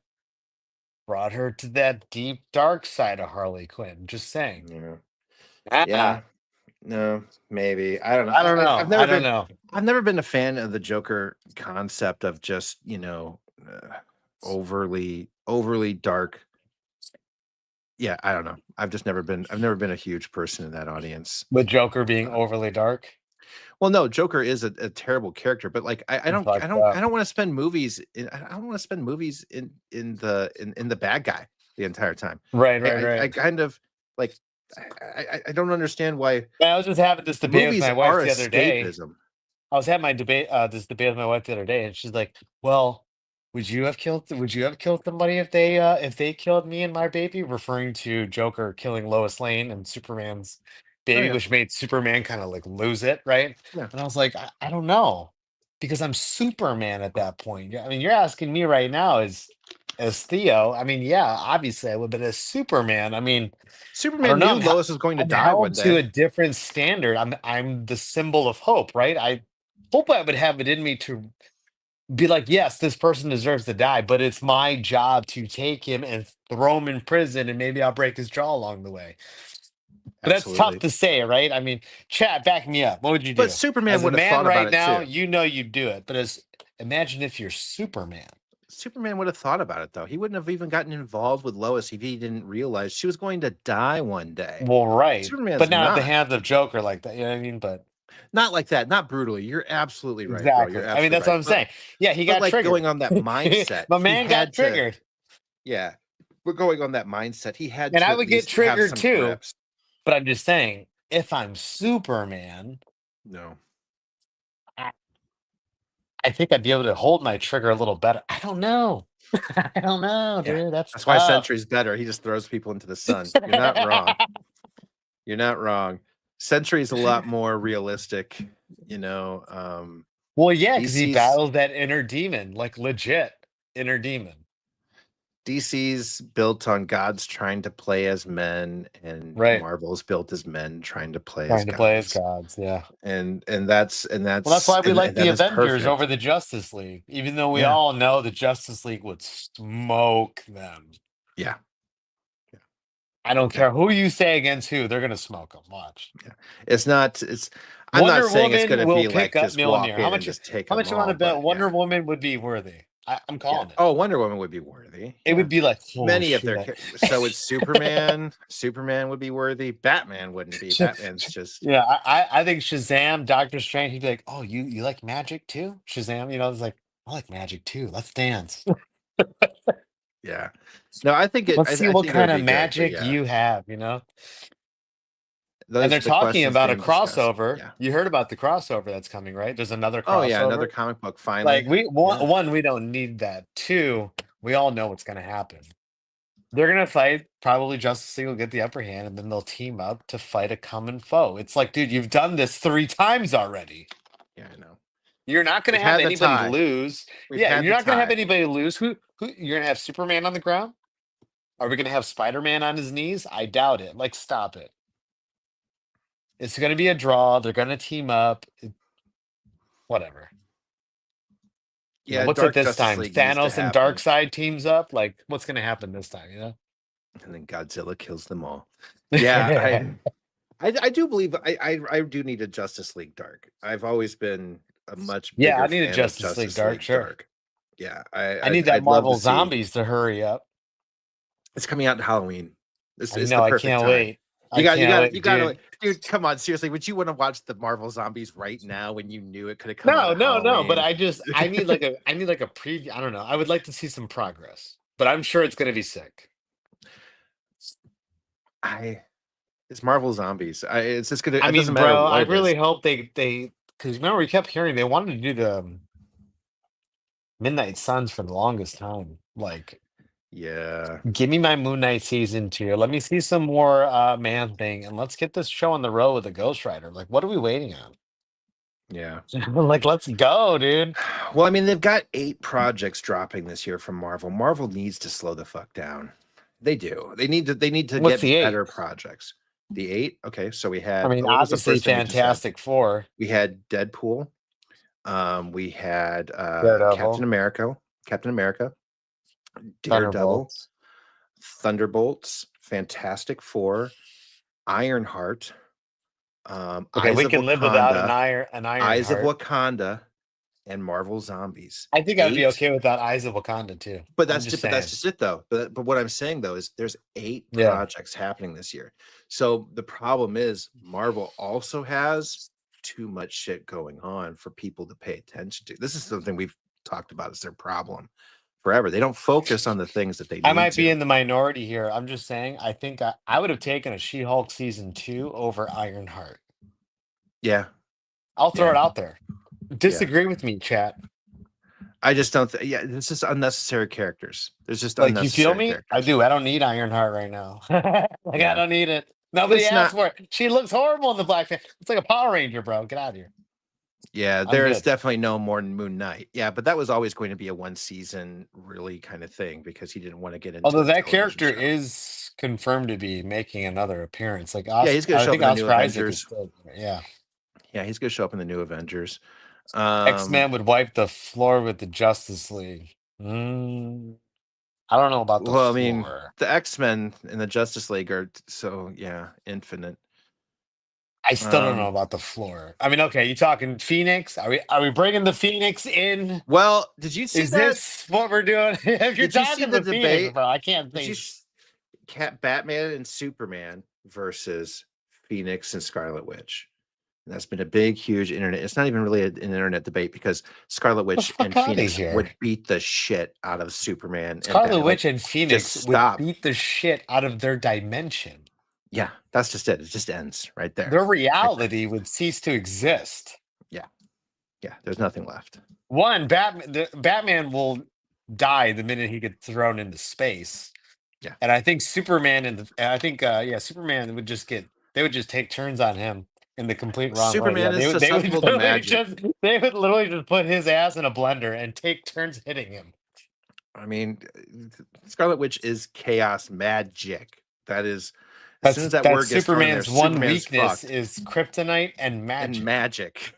brought her to that deep dark side of Harley Quinn. Just saying. you know. Ah, Yeah. No, maybe. I don't know. I don't know. I've never I don't been. know. I've never been a fan of the Joker concept of just overly dark. Yeah, I don't know. I've just never been. I've never been a huge person in that audience. With Joker being Uh, overly dark. well, no, Joker is a terrible character, but like I It's don't I fucked don't I up. don't want to spend movies. I don't want to spend movies in the bad guy the entire time. Right, I right, I, I right. kind of like. I don't understand why Man, I was just having this debate with movies my wife are the other day. escapism. I was having this debate with my wife the other day, and she's like, "Well, would you have killed somebody if they killed me and my baby?" Referring to Joker killing Lois Lane and Superman's Oh baby, yeah, which made Superman kind of like lose it, right? yeah. And I was like, I don't know, because I'm Superman at that point. I mean, you're asking me right now as Theo. I mean, yeah, obviously I would, but as Superman, I mean, I don't Superman know. knew Lois was going to I'm die held one to day. a different standard. I'm the symbol of hope, right? I hope I would have it in me to be like, yes, this person deserves to die, but it's my job to take him and throw him in prison, and maybe I'll break his jaw along the way. But that's tough Absolutely. to say, right? I mean, chat, back me up. What would you But do? Superman As a would have man thought about right it now, too. you know you'd do it. But as imagine if you're Superman. Superman would have thought about it though. He wouldn't have even gotten involved with Lois if he didn't realize she was going to die one day. Well, right. But Superman's not at the not. hands of Joker like that. You know what I mean? But Not like that. Not brutally. You're absolutely right, bro. You're exactly. I mean, absolutely that's what right. I'm saying. Yeah, he But got like triggered. going on that mindset, My he man got had to. triggered. Yeah, we're going on that mindset. He had And to I at would get least have triggered some too. grips. But I'm just saying, if I'm Superman, No. I, I think I'd be able to hold my trigger a little better. I don't know. I don't know, Yeah. dude. That's That's why tough. Sentry's better. He just throws people into the sun. You're not wrong. You're not wrong. Sentry's a lot more realistic, you know. Well, yeah, because he DC's battles that inner demon, like legit inner demon. DC's built on gods trying to play as men, and Right. Marvel's built as men trying to play as Trying to play as gods. gods. Yeah. And that's Well, that's why we like and the that is Avengers perfect. over the Justice League, even though we Yeah. all know the Justice League would smoke them. Yeah. I don't Yeah. care who you say against who, they're gonna smoke them. Watch. It's not I'm not Wonder saying it's Woman gonna will be pick like up just walk Mjolnir. in and just take How them much you want all, to bet but Wonder yeah. Woman would be worthy? I'm Yeah. calling it. Oh, Wonder Woman would be worthy. It Yeah. would be like, oh Many of their shit. so would Superman. Superman would be worthy. Batman wouldn't be. Batman's just Yeah, I think Shazam, Doctor Strange, he'd be like, oh, you like magic too? Shazam, it's like, I like magic too. Let's dance. yeah. No, I think Let's see I what think it kind would of be good, but magic yeah. you have. And Those they're are the talking questions about a being discussed. crossover. Yeah. You heard about the crossover that's coming, right? There's another Oh yeah, another crossover. comic book finally. Like Yeah. one, we don't need that. Two, we all know what's gonna happen. They're gonna fight. Probably Justice League will get the upper hand, and then they'll team up to fight a common foe. It's like, dude, you've done this 3 times already. Yeah, I know. You're not gonna We've have had the anybody tie. lose. We've Yeah, had you're the not gonna have tie. anybody lose. Who you're gonna have Superman on the ground? Are we gonna have Spider-Man on his knees? I doubt it. Like, stop it. It's gonna be a draw. They're gonna team up. Whatever. Yeah, What's it Dark this Justice time? League needs to Thanos and happen. Darkseid teams up? Like, what's gonna happen this time? And then Godzilla kills them all. Yeah, I do believe I do need a Justice League Dark. I've always been a much Yeah, I bigger need a fan of Justice League Justice Dark, League sure. Dark. Yeah, I need that I'd love to Marvel see. Zombies to hurry up. It's coming out in Halloween. This I is know, the I perfect can't time. wait. You got Dude. dude. Come on, seriously. Would you want to watch the Marvel Zombies right now when you knew it could have come out at No. But Halloween? I need like a preview. I don't know. I would like to see some progress, but I'm sure it's gonna be sick. It's Marvel Zombies. It's just gonna. I It doesn't mean, matter bro, what I it is. really hope they because remember we kept hearing they wanted to do the Midnight Suns for the longest time. Like, Yeah, give me my Moon Knight season 2. Let me see some more Man Thing, and let's get this show on the road with a Ghost Rider. Like, what are we waiting on? yeah. Like, let's go, dude. Well, I mean, they've got 8 projects dropping this year from Marvel. Marvel needs to slow the fuck down. They do. They need to. They need to What's get the 8? better projects. The 8. Okay, so we I had. mean, What was the obviously, first thing we just said? Fantastic Four, We had Deadpool. We had Daredevil, Captain America, Daredevil, Thunderbolts. Thunderbolts, Fantastic Four, Ironheart, Okay, Eyes we of can live without Wakanda, an Iron Eyes of Heart. Wakanda, and Marvel Zombies. I think I'd be 8. okay without Eyes of Wakanda too. But I'm that's just but that's saying. just it though. But what I'm saying though is there's 8 Yeah. projects happening this year. So the problem is Marvel also has too much shit going on for people to pay attention to. This is something we've talked about as their problem forever. They don't focus on the things that they I need might be to. in the minority here. I'm just saying. I think I would have taken a She-Hulk season 2 over Ironheart. Yeah. I'll throw Yeah. it out there. Disagree with me, chat. I just don't yeah, this is unnecessary characters. There's just Like, you feel unnecessary me? I characters. do. I don't need Ironheart right now. Like, I Yeah. don't need it. Nobody It's asked not for it. She looks horrible in the black fan. It's like a Power Ranger, bro. Get out of here. Yeah, I'm there is good. definitely no more Moon Knight. Yeah, but that was always going to be a one season really kind of thing because he didn't want to get into Although a that television character show. is confirmed to be making another appearance. Like, Yeah, he's gonna I show up think in the new Oscar Isaac is Avengers. still, yeah. Yeah, he's gonna show up in the new Avengers. X-Men would wipe the floor with the Justice League. I don't know about the Well, I mean, floor. the X-Men and the Justice League are so infinite. I still don't know about the floor. I mean, okay, you talking Phoenix? Are we bringing the Phoenix in? Well, did you see Is that? this what we're doing? If you're Did you see talking the the Phoenix, debate? bro, I can't Did you think. Batman and Superman versus Phoenix and Scarlet Witch? And that's been a big, huge internet. It's not even really an internet debate because Scarlet Witch and fuck outta Phoenix here. would beat the shit out of Superman. and Scarlet Batman. Witch Like, and Phoenix just would stop. beat the shit out of their dimension. Yeah, that's just it. It just ends right there. Their reality would cease to exist. Yeah, there's nothing left. One, Batman will die the minute he gets thrown into space. Yeah. And I think Superman Superman would just take turns on him in the complete wrong Superman way. Yeah, is they would susceptible to literally magic. they would literally just put his ass in a blender and take turns hitting him. I mean, Scarlet Witch is chaos magic. That is, as soon as that word gets thrown in there, Superman's one Superman's weakness fucked. is kryptonite and magic. And magic.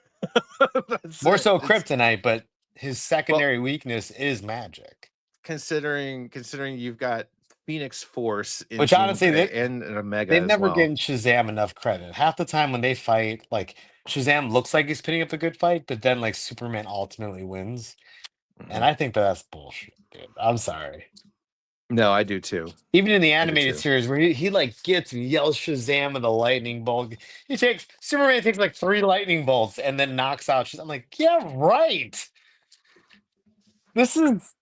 That's More it. so It's- kryptonite, but his secondary weakness is magic. considering you've got Phoenix Force in Which Jean honestly, Grey and an Omega They've as never well. given Shazam enough credit. Half the time when they fight, like Shazam looks like he's putting up a good fight, but then like Superman ultimately wins. And I think that's bullshit, dude. I'm sorry. No, I do too. Even in the do animated too. series where he like gets and yells Shazam with a lightning bolt. Superman takes like 3 lightning bolts and then knocks out Shazam. I'm like, yeah, right. This is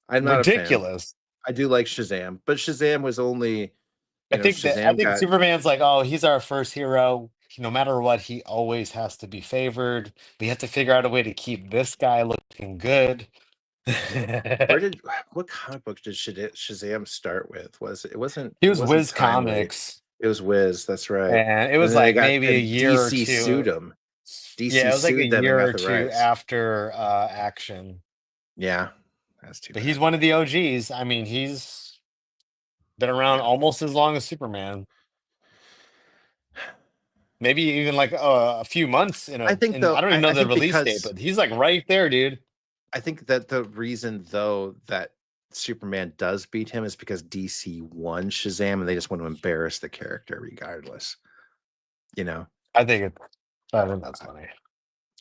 I'm not a fan. ridiculous. I do like Shazam, but Shazam was only. I think Shazam Superman's like, oh, he's our first hero. No matter what, he always has to be favored. We have to figure out a way to keep this guy looking good. What comic book did Shazam start with? It wasn't. He was it wasn't Wiz Timely. Comics. It was Wiz. That's right. And it was And then like maybe a year or DC two. sued him. DC Yeah, it was like a sued them and year got or the two rights. after Action. Yeah, that's too But bad. he's one of the OGs. I mean, he's been around almost as long as Superman. Maybe even like a few months. I think though. I don't even know I the think release date, because but he's like right there, dude. I think that the reason though that Superman does beat him is because DC won Shazam and they just want to embarrass the character regardless. I think that's funny.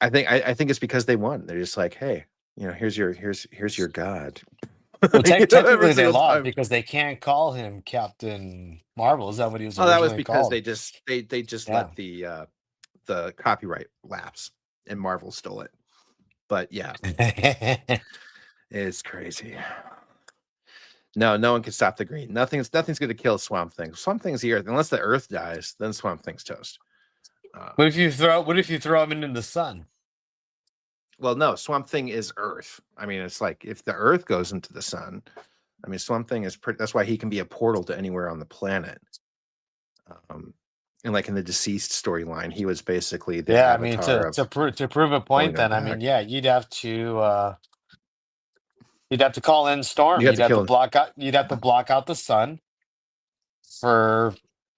I think it's because they won. They're just like, hey, here's your god. Well, Every technically they single lost time. because they can't call him Captain Marvel. Is that what he was? Oh, that was originally because called? they just let the copyright lapse and Marvel stole it. But yeah, it's crazy. No one can stop the green. Nothing's going to kill Swamp Thing. Swamp Thing's the Earth. Unless the Earth dies, then Swamp Thing's toast. What if you throw him into the sun? Well, no, Swamp Thing is Earth. I mean, it's like if the Earth goes into the sun, I mean, Swamp Thing is that's why he can be a portal to anywhere on the planet. And like in the Deceased storyline, he was basically the avatar to prove a point. Then I mean, yeah, you'd have to call in Storm. You'd have to block out the sun for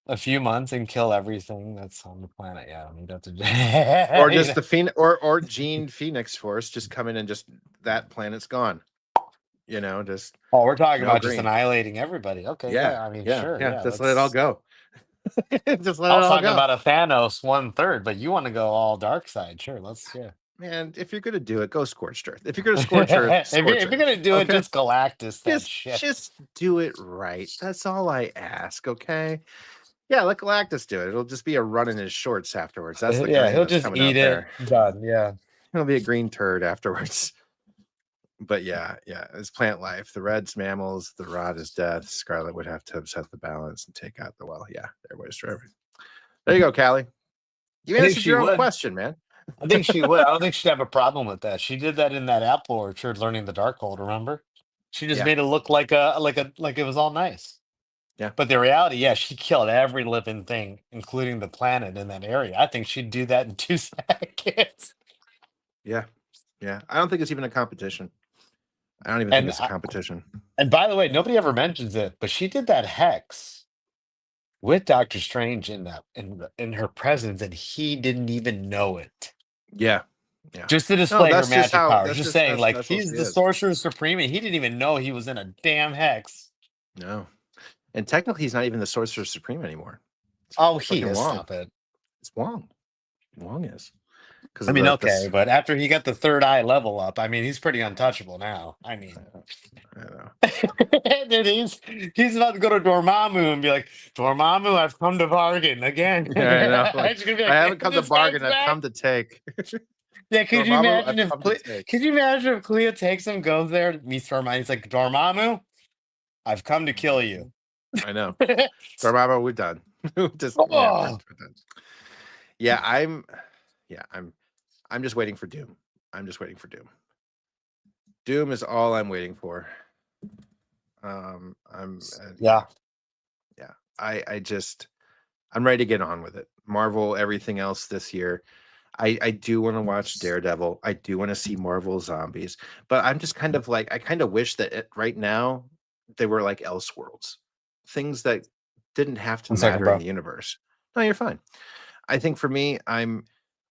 a few months and kill everything that's on the planet. Yeah, you'd have to. Or just the Phoenix or Gene Phoenix Force just come in and just that planet's gone. Just. Oh, we're talking about just annihilating everybody. Okay. Yeah. I mean, yeah, sure. Yeah. Just let it all go. Just let I it was all talking go. about a Thanos 1/3, but you want to go all dark side. Sure, yeah. Man, if you're gonna do it, go scorched earth. If you're gonna scorch earth, If scorch you're earth. gonna do it, Okay. just Galactus that Just shit. just do it right. That's all I ask. Okay. Yeah, let Galactus do it. It'll just be a run in his shorts afterwards. That's the Yeah, green he'll that's just coming eat out it. there. Done. Yeah. It'll be a green turd afterwards. But yeah, it's plant life. The red's mammals, the rod is death. Scarlet would have to upset the balance and take out the well. Yeah, everybody's driving. There you go, Callie. You I think answered she your own would. question, man. I think she would. I don't think she'd have a problem with that. She did that in that apple orchard, learning the Darkhold. Remember? She just Yeah, made it look like like it was all nice. yeah, But the reality, yeah, she killed every living thing, including the planet in that area. I think she'd do that in 2 seconds. yeah, yeah. I don't think it's even a competition. I don't even think And it's a competition. and by the way, nobody ever mentions it, but she did that hex with Doctor Strange in her presence, and he didn't even know it. Yeah, yeah. Just to No, display her that's just magic how. powers. That's Just just saying, how like special he's she the is. Sorcerer Supreme, and he didn't even know he was in a damn hex. No, and technically, he's not even the Sorcerer Supreme anymore. It's Oh, he fucking is. Wong. Stop it. It's Wong. Wong is because I of mean, the okay, this. but after he got the third eye level up, I mean, he's pretty untouchable now. I mean, I don't know. dude, he's about to go to Dormammu and be like, Dormammu, I've come to bargain again. Yeah, I know. Like, She's gonna be I haven't like, come to this guy's bargain. I've back. come to take. Yeah, could you Dormammu, imagine I've if come to take. could you imagine if Clea takes him, goes there, meets Dormammu, he's like, Dormammu, I've come to kill you. I know. Dormammu, we're done. Just yeah, we're Oh, done. Yeah, I'm just waiting for Doom. I'm just waiting for Doom. Doom is all I'm waiting for. I'm yeah. yeah. I'm ready to get on with it. Marvel, everything else this year. I do want to watch Daredevil. I do want to see Marvel Zombies, but I'm just kind of like I kind of wish that right now they were like Elseworlds, things that didn't have to 1 second, matter in bro. the universe. No, you're fine. I think for me, I'm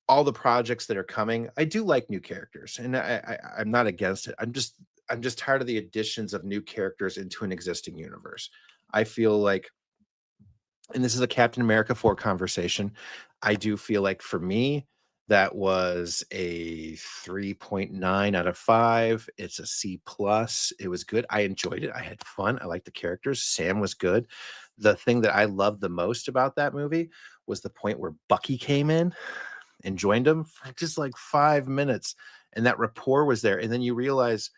all the projects that are coming. I do like new characters, and I'm not against it. I'm just tired of the additions of new characters into an existing universe. I feel like, and this is a Captain America 4 conversation. I do feel like for me, that was a 3.9 out of 5. It's a C plus. It was good. I enjoyed it. I had fun. I liked the characters. Sam was good. The thing that I loved the most about that movie was the point where Bucky came in and joined him for just like 5 minutes. And that rapport was there. And then you realize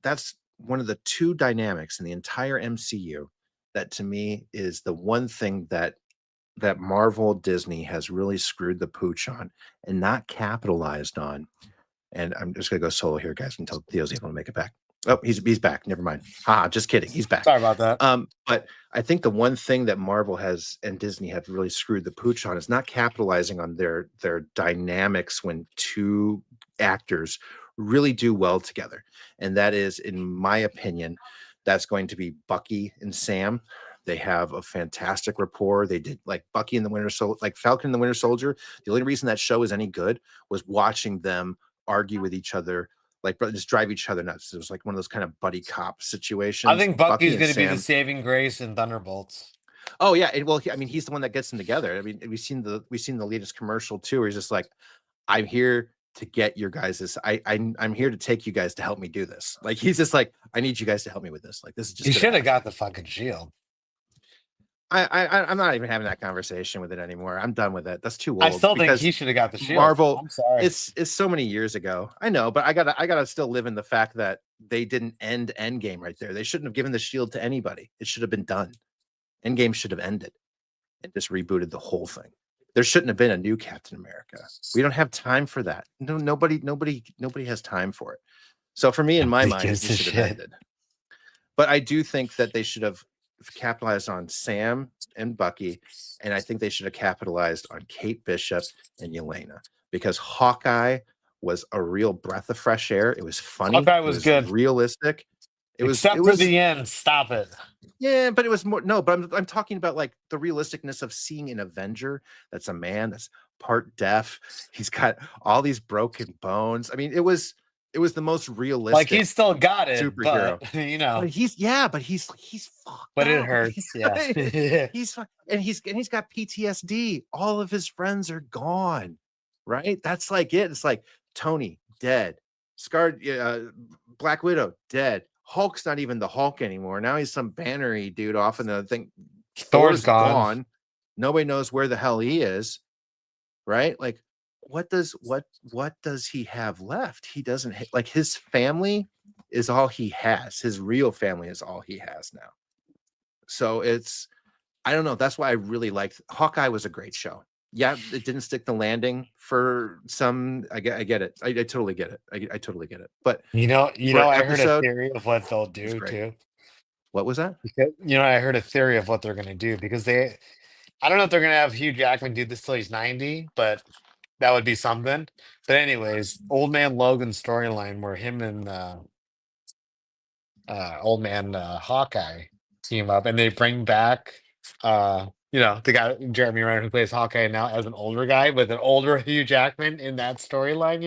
that's one of the two dynamics in the entire MCU that to me is the one thing that Marvel Disney has really screwed the pooch on and not capitalized on. And I'm just gonna go solo here, guys, until Theo's able to make it back. Oh, he's back. Never mind. Just kidding. He's back. Sorry about that. But I think the one thing that Marvel has and Disney have really screwed the pooch on is not capitalizing on their dynamics when two actors really do well together. And that is, in my opinion, that's going to be Bucky and Sam. They have a fantastic rapport. They did like Bucky and the Winter Soldier, like Falcon and the Winter Soldier. The only reason that show is any good was watching them argue with each other, like just drive each other nuts. It was like one of those kind of buddy cop situations. I think Bucky Bucky's and going to be the Sam. saving grace in Thunderbolts. Oh yeah, well, I mean, he's the one that gets them together. I mean, we've seen the latest commercial too, where he's just like, "I'm here to get your guys' I'm here to take you guys to help me do this." Like he's just like, "I need you guys to help me with this." Like this is just He gonna should have happen. got the fucking shield. I'm not even having that conversation with it anymore. I'm done with it. That's too old. I still think because he should have got the shield. Marvel, I'm sorry. it's so many years ago. I know, but I gotta still live in the fact that they didn't end Endgame right there. They shouldn't have given the shield to anybody. It should have been done. Endgame should have ended and just rebooted the whole thing. There shouldn't have been a new Captain America. We don't have time for that. No, nobody has time for it. So for me, in my mind, it just should have ended. But I do think that they should have capitalized on Sam and Bucky, and I think they should have capitalized on Kate Bishop and Yelena, because Hawkeye was a real breath of fresh air. It was funny. Hawkeye was good. Realistic. Except for the end. Stop it. Yeah, but it was more but I'm talking about like the realisticness of seeing an Avenger that's a man that's part deaf. He's got all these broken bones. I mean, it was It was the most Like realistic he's still got it, superhero. but you know, But he's fucked but it up. hurts. Yeah. He's got PTSD. All of his friends are gone. Right? That's like it. It's like Tony dead. Scarred Black Widow dead. Hulk's not even the Hulk anymore. Now he's some bannery dude off in the thing. Thor's gone. Nobody knows where the hell he is. Right? Like what does he have left? He doesn't like his family is all he has. His real family is all he has now. So it's I don't know. That's why I really liked Hawkeye. Was a great show. Yeah, it didn't stick the landing for some. I get it. I totally get it. I totally get it. But You know, for an I heard a episode, theory of what they'll it's do great. too. What was that? I heard a theory of what they're gonna do because I don't know if they're gonna have Hugh Jackman do this till he's 90, but that would be something. But anyways, Old Man Logan's storyline where him and Old Man Hawkeye team up and they bring back the guy Jeremy Renner who plays Hawkeye now as an older guy with an older Hugh Jackman in that storyline,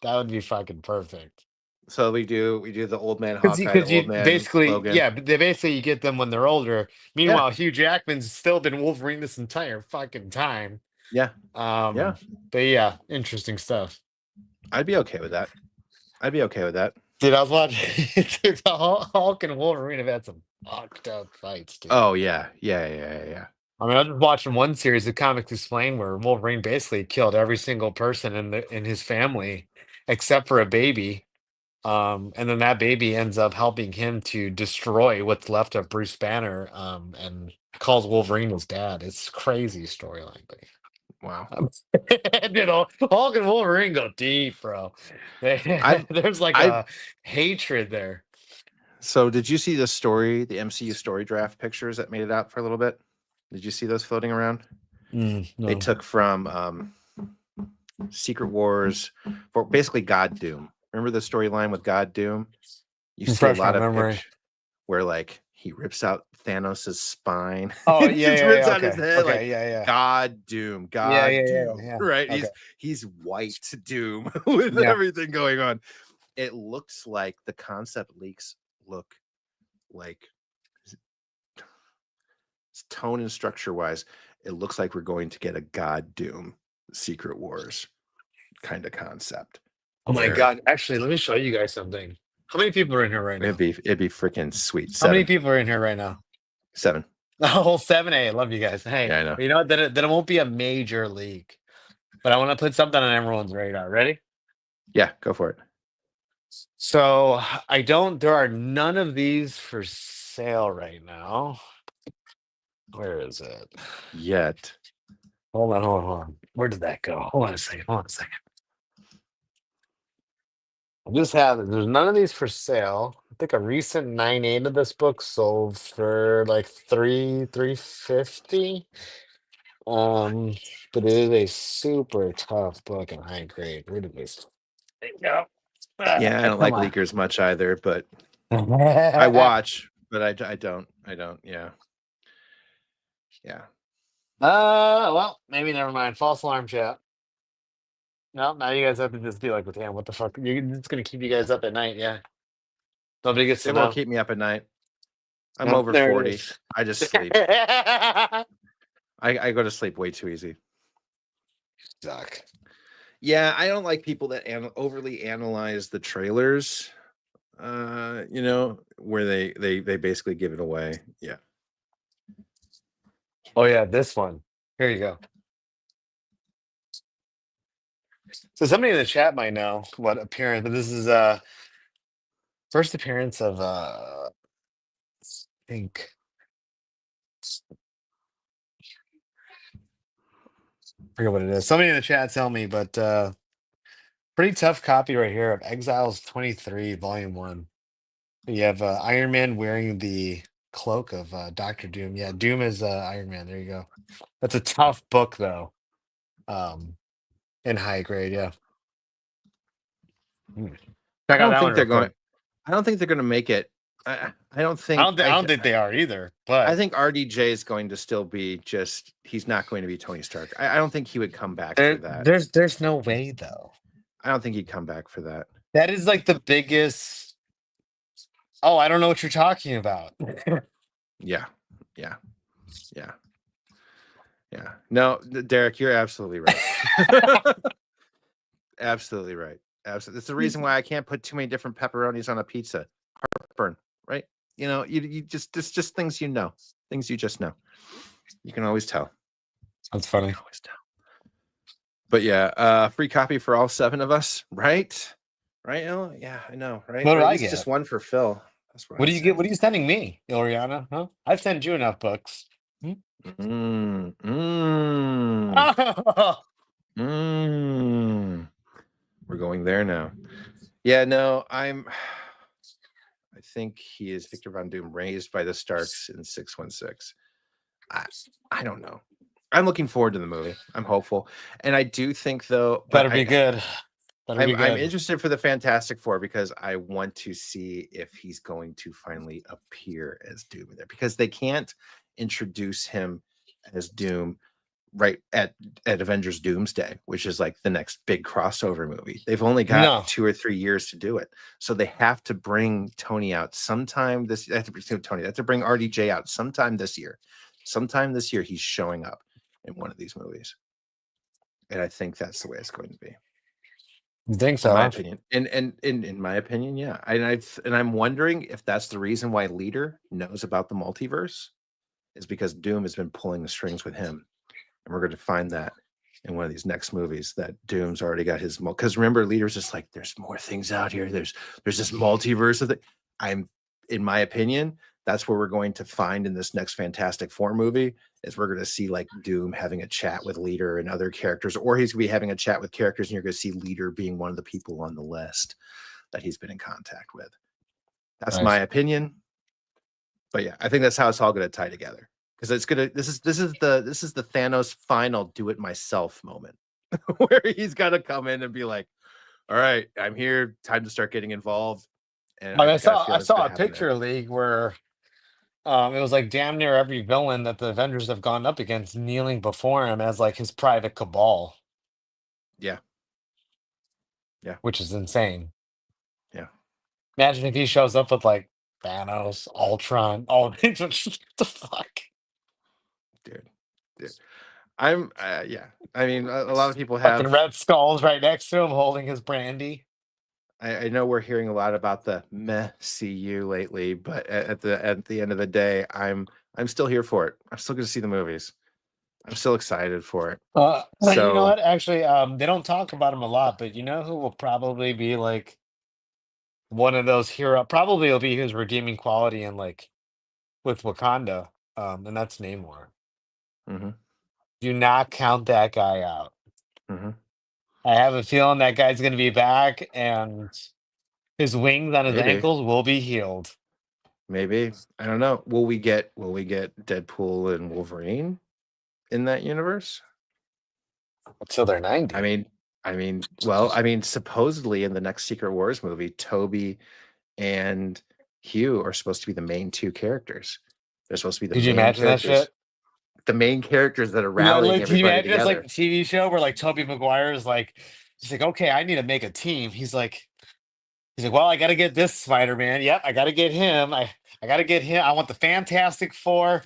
that would be fucking perfect. So we do the old man Because Hawkeye, the you old man basically, Logan. yeah, but they basically you get them when they're older. Meanwhile, Hugh Jackman's still been Wolverine this entire fucking time. Yeah. But yeah, interesting stuff. I'd be okay with that. Dude, I was watching the Hulk and Wolverine have had some fucked up fights, dude. Oh yeah. I mean, I was just watching one series of Comics Explained where Wolverine basically killed every single person in his family except for a baby. And then that baby ends up helping him to destroy what's left of Bruce Banner, and calls Wolverine his dad. It's crazy storyline, but wow. Hulk and Wolverine go deep, bro. There's like a hatred there. So did you see the MCU story draft pictures that made it out for a little bit? Did you see those floating around? No. They took from Secret Wars for basically God Doom. Remember the storyline with God Doom? You see a lot of pictures where like he rips out Thanos' spine. Oh yeah, rips yeah, out his head. Okay, like, yeah. God Doom, God Doom. Yeah. Right? Okay. He's white Doom with everything going on. It looks like the concept leaks look like tone and structure wise, it looks like we're going to get a God Doom Secret Wars kind of concept. Oh my god! Actually, let me show you guys something. How many people are in here right now? It'd be freaking sweet. How many people are in here right now? 7. Oh, 7. Hey, I love you guys. Hey, yeah, I know. You know what? Then it won't be a major league, but I want to put something on everyone's radar. Ready? Yeah, go for it. So there are none of these for sale right now. Where is it? Yet. Hold on. Where did that go? Hold on a second. There's none of these for sale. I think a recent 9.8 of this book sold for like $350. But it is a super tough book and high grade. Where did this go? Yeah, I don't like leakers much either, but I watch, but I don't. Yeah. Well, maybe never mind. False alarm chat. No, now you guys have to just be like, damn, what the fuck? It's gonna keep you guys up at night, yeah. Nobody gets to It know. won't keep me up at night. I'm over 40. I just sleep. I go to sleep way too easy. Suck. Yeah, I don't like people that overly analyze the trailers. Where they basically give it away. Yeah. Oh yeah, this one. Here you go. So somebody in the chat might know what appearance, but this is first appearance of I think I forget what it is. Somebody in the chat tell me, but pretty tough copy right here of Exiles 23, Volume 1. You have Iron Man wearing the cloak of Dr. Doom. Yeah, Doom is Iron Man. There you go. That's a tough book though. In high grade, yeah. I don't think they're going to make it. I don't think they are either. But I think RDJ is going to still be he's not going to be Tony Stark. I don't think he would come back for that. There's no way though. I don't think he'd come back for that. That is like the biggest. Oh, I don't know what you're talking about. Yeah, yeah, yeah, yeah. No, Derek, you're absolutely right. Absolutely right. Absolutely. It's the reason why I can't put too many different pepperonis on a pizza. Heartburn, right? You just it's just things things you just know. You can always tell. That's You funny. can always tell. But yeah, free copy for all 7 of us, right? Right? Yeah, I know, right? What Or did at I least get? just one for Phil. That's what What I'd do you get? say. What are you sending me, Ilriana? Huh? I've sent you enough books. Mm, mm, mm. We're going there now. Yeah, no, I think he is Victor Von Doom raised by the Starks in 616. I don't know. I'm looking forward to the movie. I'm hopeful. And I do think though, but Better be good. Better be I'm good. interested for the Fantastic Four because I want to see if he's going to finally appear as Doom in there because they can't introduce him as Doom right at Avengers Doomsday, which is like the next big crossover movie. They've only got No. 2 or 3 years to do it. So they have to bring Tony out sometime this they have to bring Tony. They have to bring RDJ out sometime this year. Sometime this year he's showing up in one of these movies. And I think that's the way it's going to be. You think so? In my Huh? opinion. And in my opinion, yeah. And I'm wondering if that's the reason why Leader knows about the multiverse is because Doom has been pulling the strings with him. And we're going to find that in one of these next movies that Doom's already got his because remember, Leader's just like there's more things out here. There's this multiverse of the I'm in my opinion, that's where we're going to find in this next Fantastic Four movie is we're going to see like Doom having a chat with Leader and other characters, or he's going to be having a chat with characters, and you're going to see Leader being one of the people on the list that he's been in contact with. That's my Nice. opinion. But yeah, I think that's how it's all going to tie together because it's gonna. This is the Thanos final do it myself moment where he's got to come in and be like, "All right, I'm here. Time to start getting involved." And Like I got a I feeling it's saw going a to happen there. picture league where it was like damn near every villain that the Avengers have gone up against kneeling before him as like his private cabal, Yeah, yeah, which is insane. yeah, Imagine if he shows up with like Thanos, Ultron, all what the fuck? dude, dude. I'm yeah. I mean, a lot of people Fucking have. Red Skull's right next to him holding his brandy. I know we're hearing a lot about the meh CU lately, but at the end of the day, I'm still here for it. I'm still going to see the movies. I'm still excited for it. You know So what? Actually, they don't talk about him a lot, but you know who will probably be like one of those hero? Probably will be his redeeming quality in like with Wakanda, and that's Namor. mhm, Do not count that guy out. mhm. I have a feeling that guy's going to be back, and his wings on his Maybe. ankles will be healed Maybe. I don't know. Will we get Deadpool and Wolverine in that universe? until they're 90. Supposedly in the next Secret Wars movie, Toby and Hugh are supposed to be the main 2 characters. They're supposed to be the Could you main imagine that characters. shit? The main characters that are Yeah, rallying like, can you everybody imagine it's like together. the TV show where like Toby Maguire is like, he's like, okay, I need to make a team. He's like, well, I got to get this Spider-Man. Yep, I got to get him. I got to get him. I want the Fantastic Four.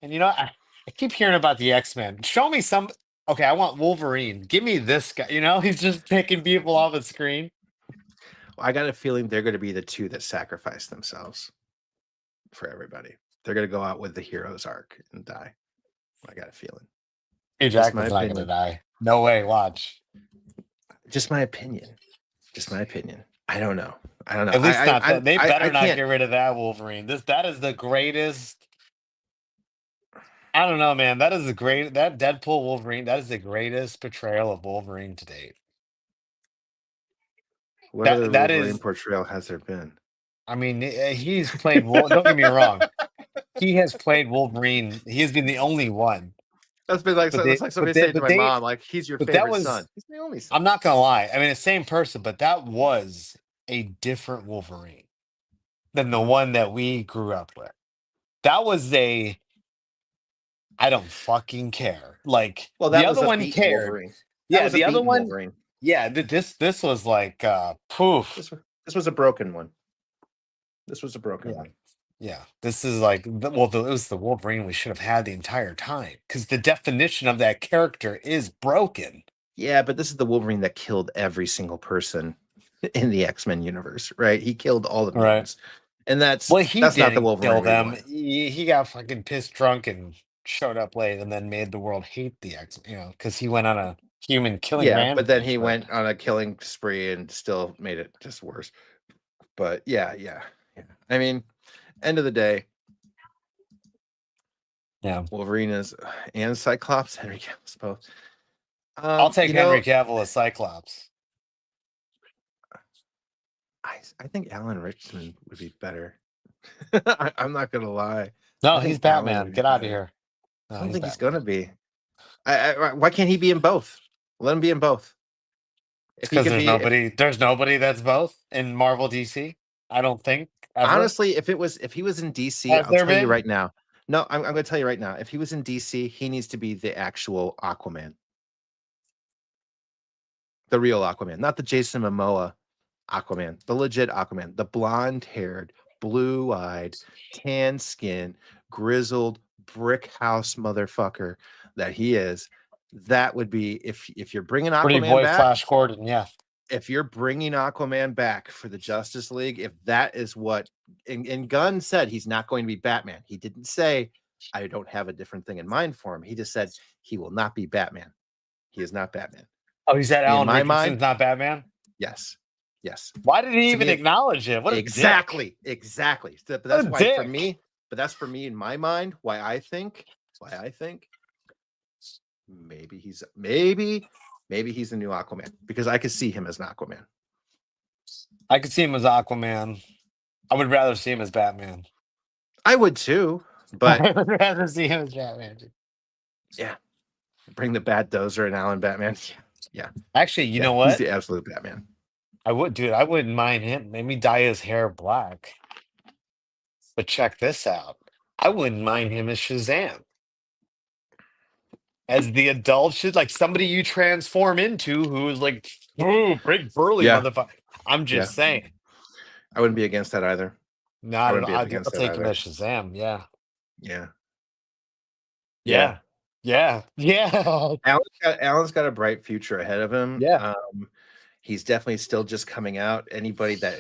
And you know, I keep hearing about the X-Men. Show me some. Okay, I want Wolverine. Give me this guy. You know, he's just picking people off the screen. I got a feeling they're going to be the 2 that sacrifice themselves for everybody. They're going to go out with the hero's arc and die. I got a feeling. Hugh Just my Jackman's not going to opinion. die. No way. Watch. Just my opinion. Just my opinion. I don't know. I don't know. At least not that. They I better not can't. get rid of that Wolverine. That is the greatest. I don't know, man. That is the great. That Deadpool Wolverine. That is the greatest portrayal of Wolverine to date. What other That Wolverine is. portrayal has there been? I mean, he's played. Don't get me wrong. He has played Wolverine. He has been the only one. That's like somebody saying to my mom, like, he's your But that favorite son. was. He's the only son. I'm not gonna lie. I mean, the same person, but that was a different Wolverine than the one that we grew up with. That was a. I don't fucking care. Like Well, the that was other a one beaten cared. Wolverine. That Yeah, was a the other beaten one. Wolverine. Yeah, this was like poof. This was a broken one. This was a broken Yeah. one. Yeah, this is like it was the Wolverine we should have had the entire time because the definition of that character is broken. Yeah, but this is the Wolverine that killed every single person in the X-Men universe, right? He killed all the Right. mutants. And that's Well, he not the didn't kill Wolverine we them. want. He got fucking pissed drunk and showed up late, and then made the world hate the X. Because he went on a human killing Yeah, but then rampage. he But went on a killing spree and still made it just worse. But yeah. I mean, end of the day, yeah, Wolverine is and Cyclops, Henry Cavill's both. I'll take You Henry know, Cavill as Cyclops. I think Alan Richardson would be better. I'm not gonna lie. No, I he's think Alan Batman. would be Get out of better. here. I No, don't he's think he's Batman. gonna be. Why can't he be in both? Let him be in both. If he Because can there's be, nobody. There's nobody that's both in Marvel DC. I don't think ever. honestly, if he was in DC, Has I'll there tell you been? right now. No, I'm going to tell you right now. If he was in DC, he needs to be the actual Aquaman, the real Aquaman, not the Jason Momoa Aquaman, the legit Aquaman, the blonde-haired, blue-eyed, tan skin, grizzled brick house motherfucker that he is. That would be if you're bringing Pretty Aquaman boy back. Flash Gordon. Yeah. If you're bringing Aquaman back for the Justice League, if that is what, and Gunn said he's not going to be Batman. He didn't say, I don't have a different thing in mind for him. He just said he will not be Batman. He is not Batman. Oh, he said In Alan my Richardson's mind, not Batman? yes. Yes. Why did he To even me, acknowledge it? What a dick. exactly. But that's a why for dick. me, but that's for me in my mind, why I think maybe he's the new Aquaman, because I could see him as an Aquaman. I could see him as Aquaman. I would rather see him as Batman. I would too, but I would rather see him as Batman. yeah, bring the Bat Dozer and Alan Batman. Yeah, Actually, you know he's what? the absolute Batman. I wouldn't mind him. Maybe dye his hair black. But check this out. I wouldn't mind him as Shazam. As the adult shit, like somebody you transform into who is like, ooh, big burly Yeah. motherfucker. I'm just saying. I wouldn't be against that either. Not at wouldn't all. be I'll against that take him either. as Shazam. Yeah. Yeah. Yeah. Alan's got a bright future ahead of him. Yeah. He's definitely still just coming out. Anybody that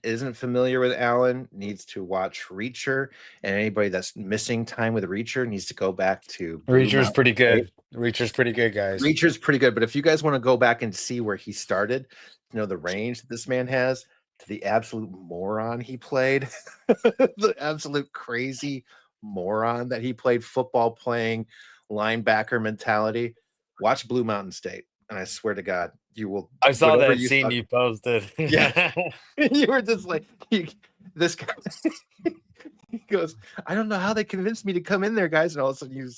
isn't familiar with Alan needs to watch Reacher, and anybody that's missing time with Reacher needs to go back to Blue Reacher's Mountain pretty State. good. Reacher's pretty good, guys. Reacher's pretty good, but if you guys want to go back and see where he started, the range that this man has, to the absolute moron he played, the absolute crazy moron that he played, football playing linebacker mentality. Watch Blue Mountain State, and I swear to God, you will. I saw whatever that scene you posted. Yeah, you were just like, this guy. He goes, I don't know how they convinced me to come in there, guys. And all of a sudden,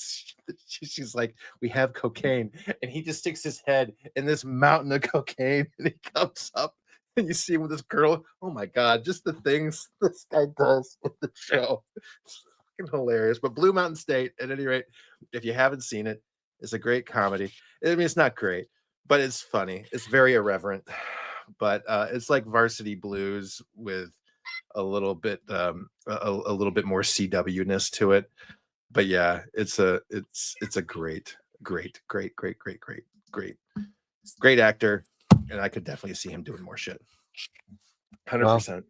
she's like, we have cocaine. And he just sticks his head in this mountain of cocaine, and he comes up, and you see him with this girl. Oh my God, just the things this guy does in the show. It's fucking hilarious. But Blue Mountain State, at any rate, if you haven't seen it, it's a great comedy. I mean, it's not great, but it's funny. It's very irreverent. But it's like Varsity Blues with a little bit a little bit more CW-ness to it. But yeah, it's a great actor, and I could definitely see him doing more shit. 100%.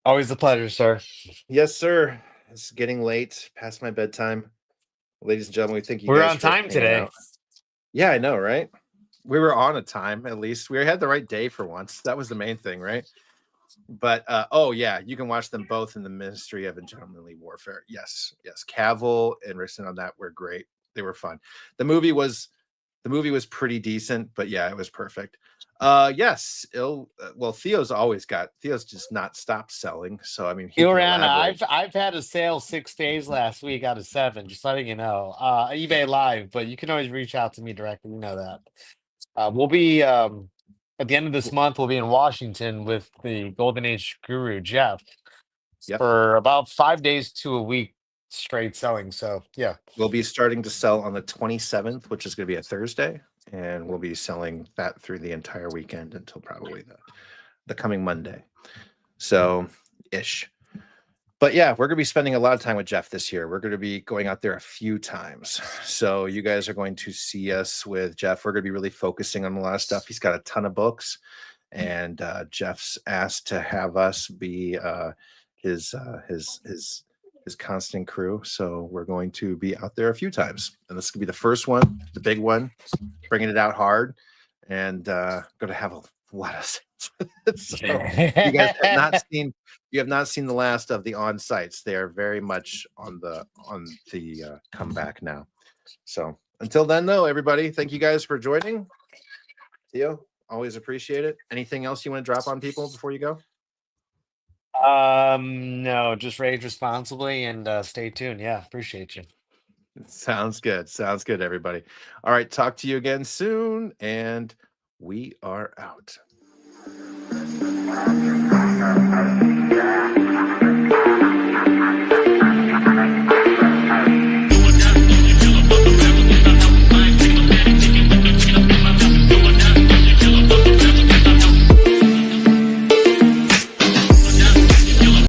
Always a pleasure, sir. Yes, sir. It's getting late, past my bedtime. Ladies and gentlemen, we thank you We're guys on for time hanging today. out. Yeah, I know, right? We were on a time, at least. We had the right day for once. That was the main thing, right? But oh yeah, you can watch them both in the Ministry of Gentlemanly Warfare. Yes. Cavill and Richardson on that were great. They were fun. The movie was pretty decent, but yeah, it was perfect. Yes, Theo's just not stopped selling. So I mean, Iorana, I've had a sale 6 days last week out of 7, just letting you know. eBay Live, but you can always reach out to me directly. You know that. We'll be at the end of this month, we'll be in Washington with the Golden Age guru Jeff for about 5 days to a week straight selling. So yeah, we'll be starting to sell on the 27th, which is going to be a Thursday, and we'll be selling that through the entire weekend until probably the coming Monday. So ish. But yeah, we're going to be spending a lot of time with Jeff this year. We're going to be going out there a few times. So you guys are going to see us with Jeff. We're going to be really focusing on a lot of stuff. He's got a ton of books, and Jeff's asked to have us be his constant crew. So we're going to be out there a few times, and this could be the first one, the big one, bringing it out hard, and going to have a lot of sales. So you guys have not seen the last of the on sites. They are very much on the comeback now. So until then, though, everybody, thank you guys for joining. Theo, always appreciate it. Anything else you want to drop on people before you go? No, just rage responsibly and stay tuned. Yeah, appreciate you. Sounds good. Sounds good, everybody. All right, talk to you again soon, and we are out.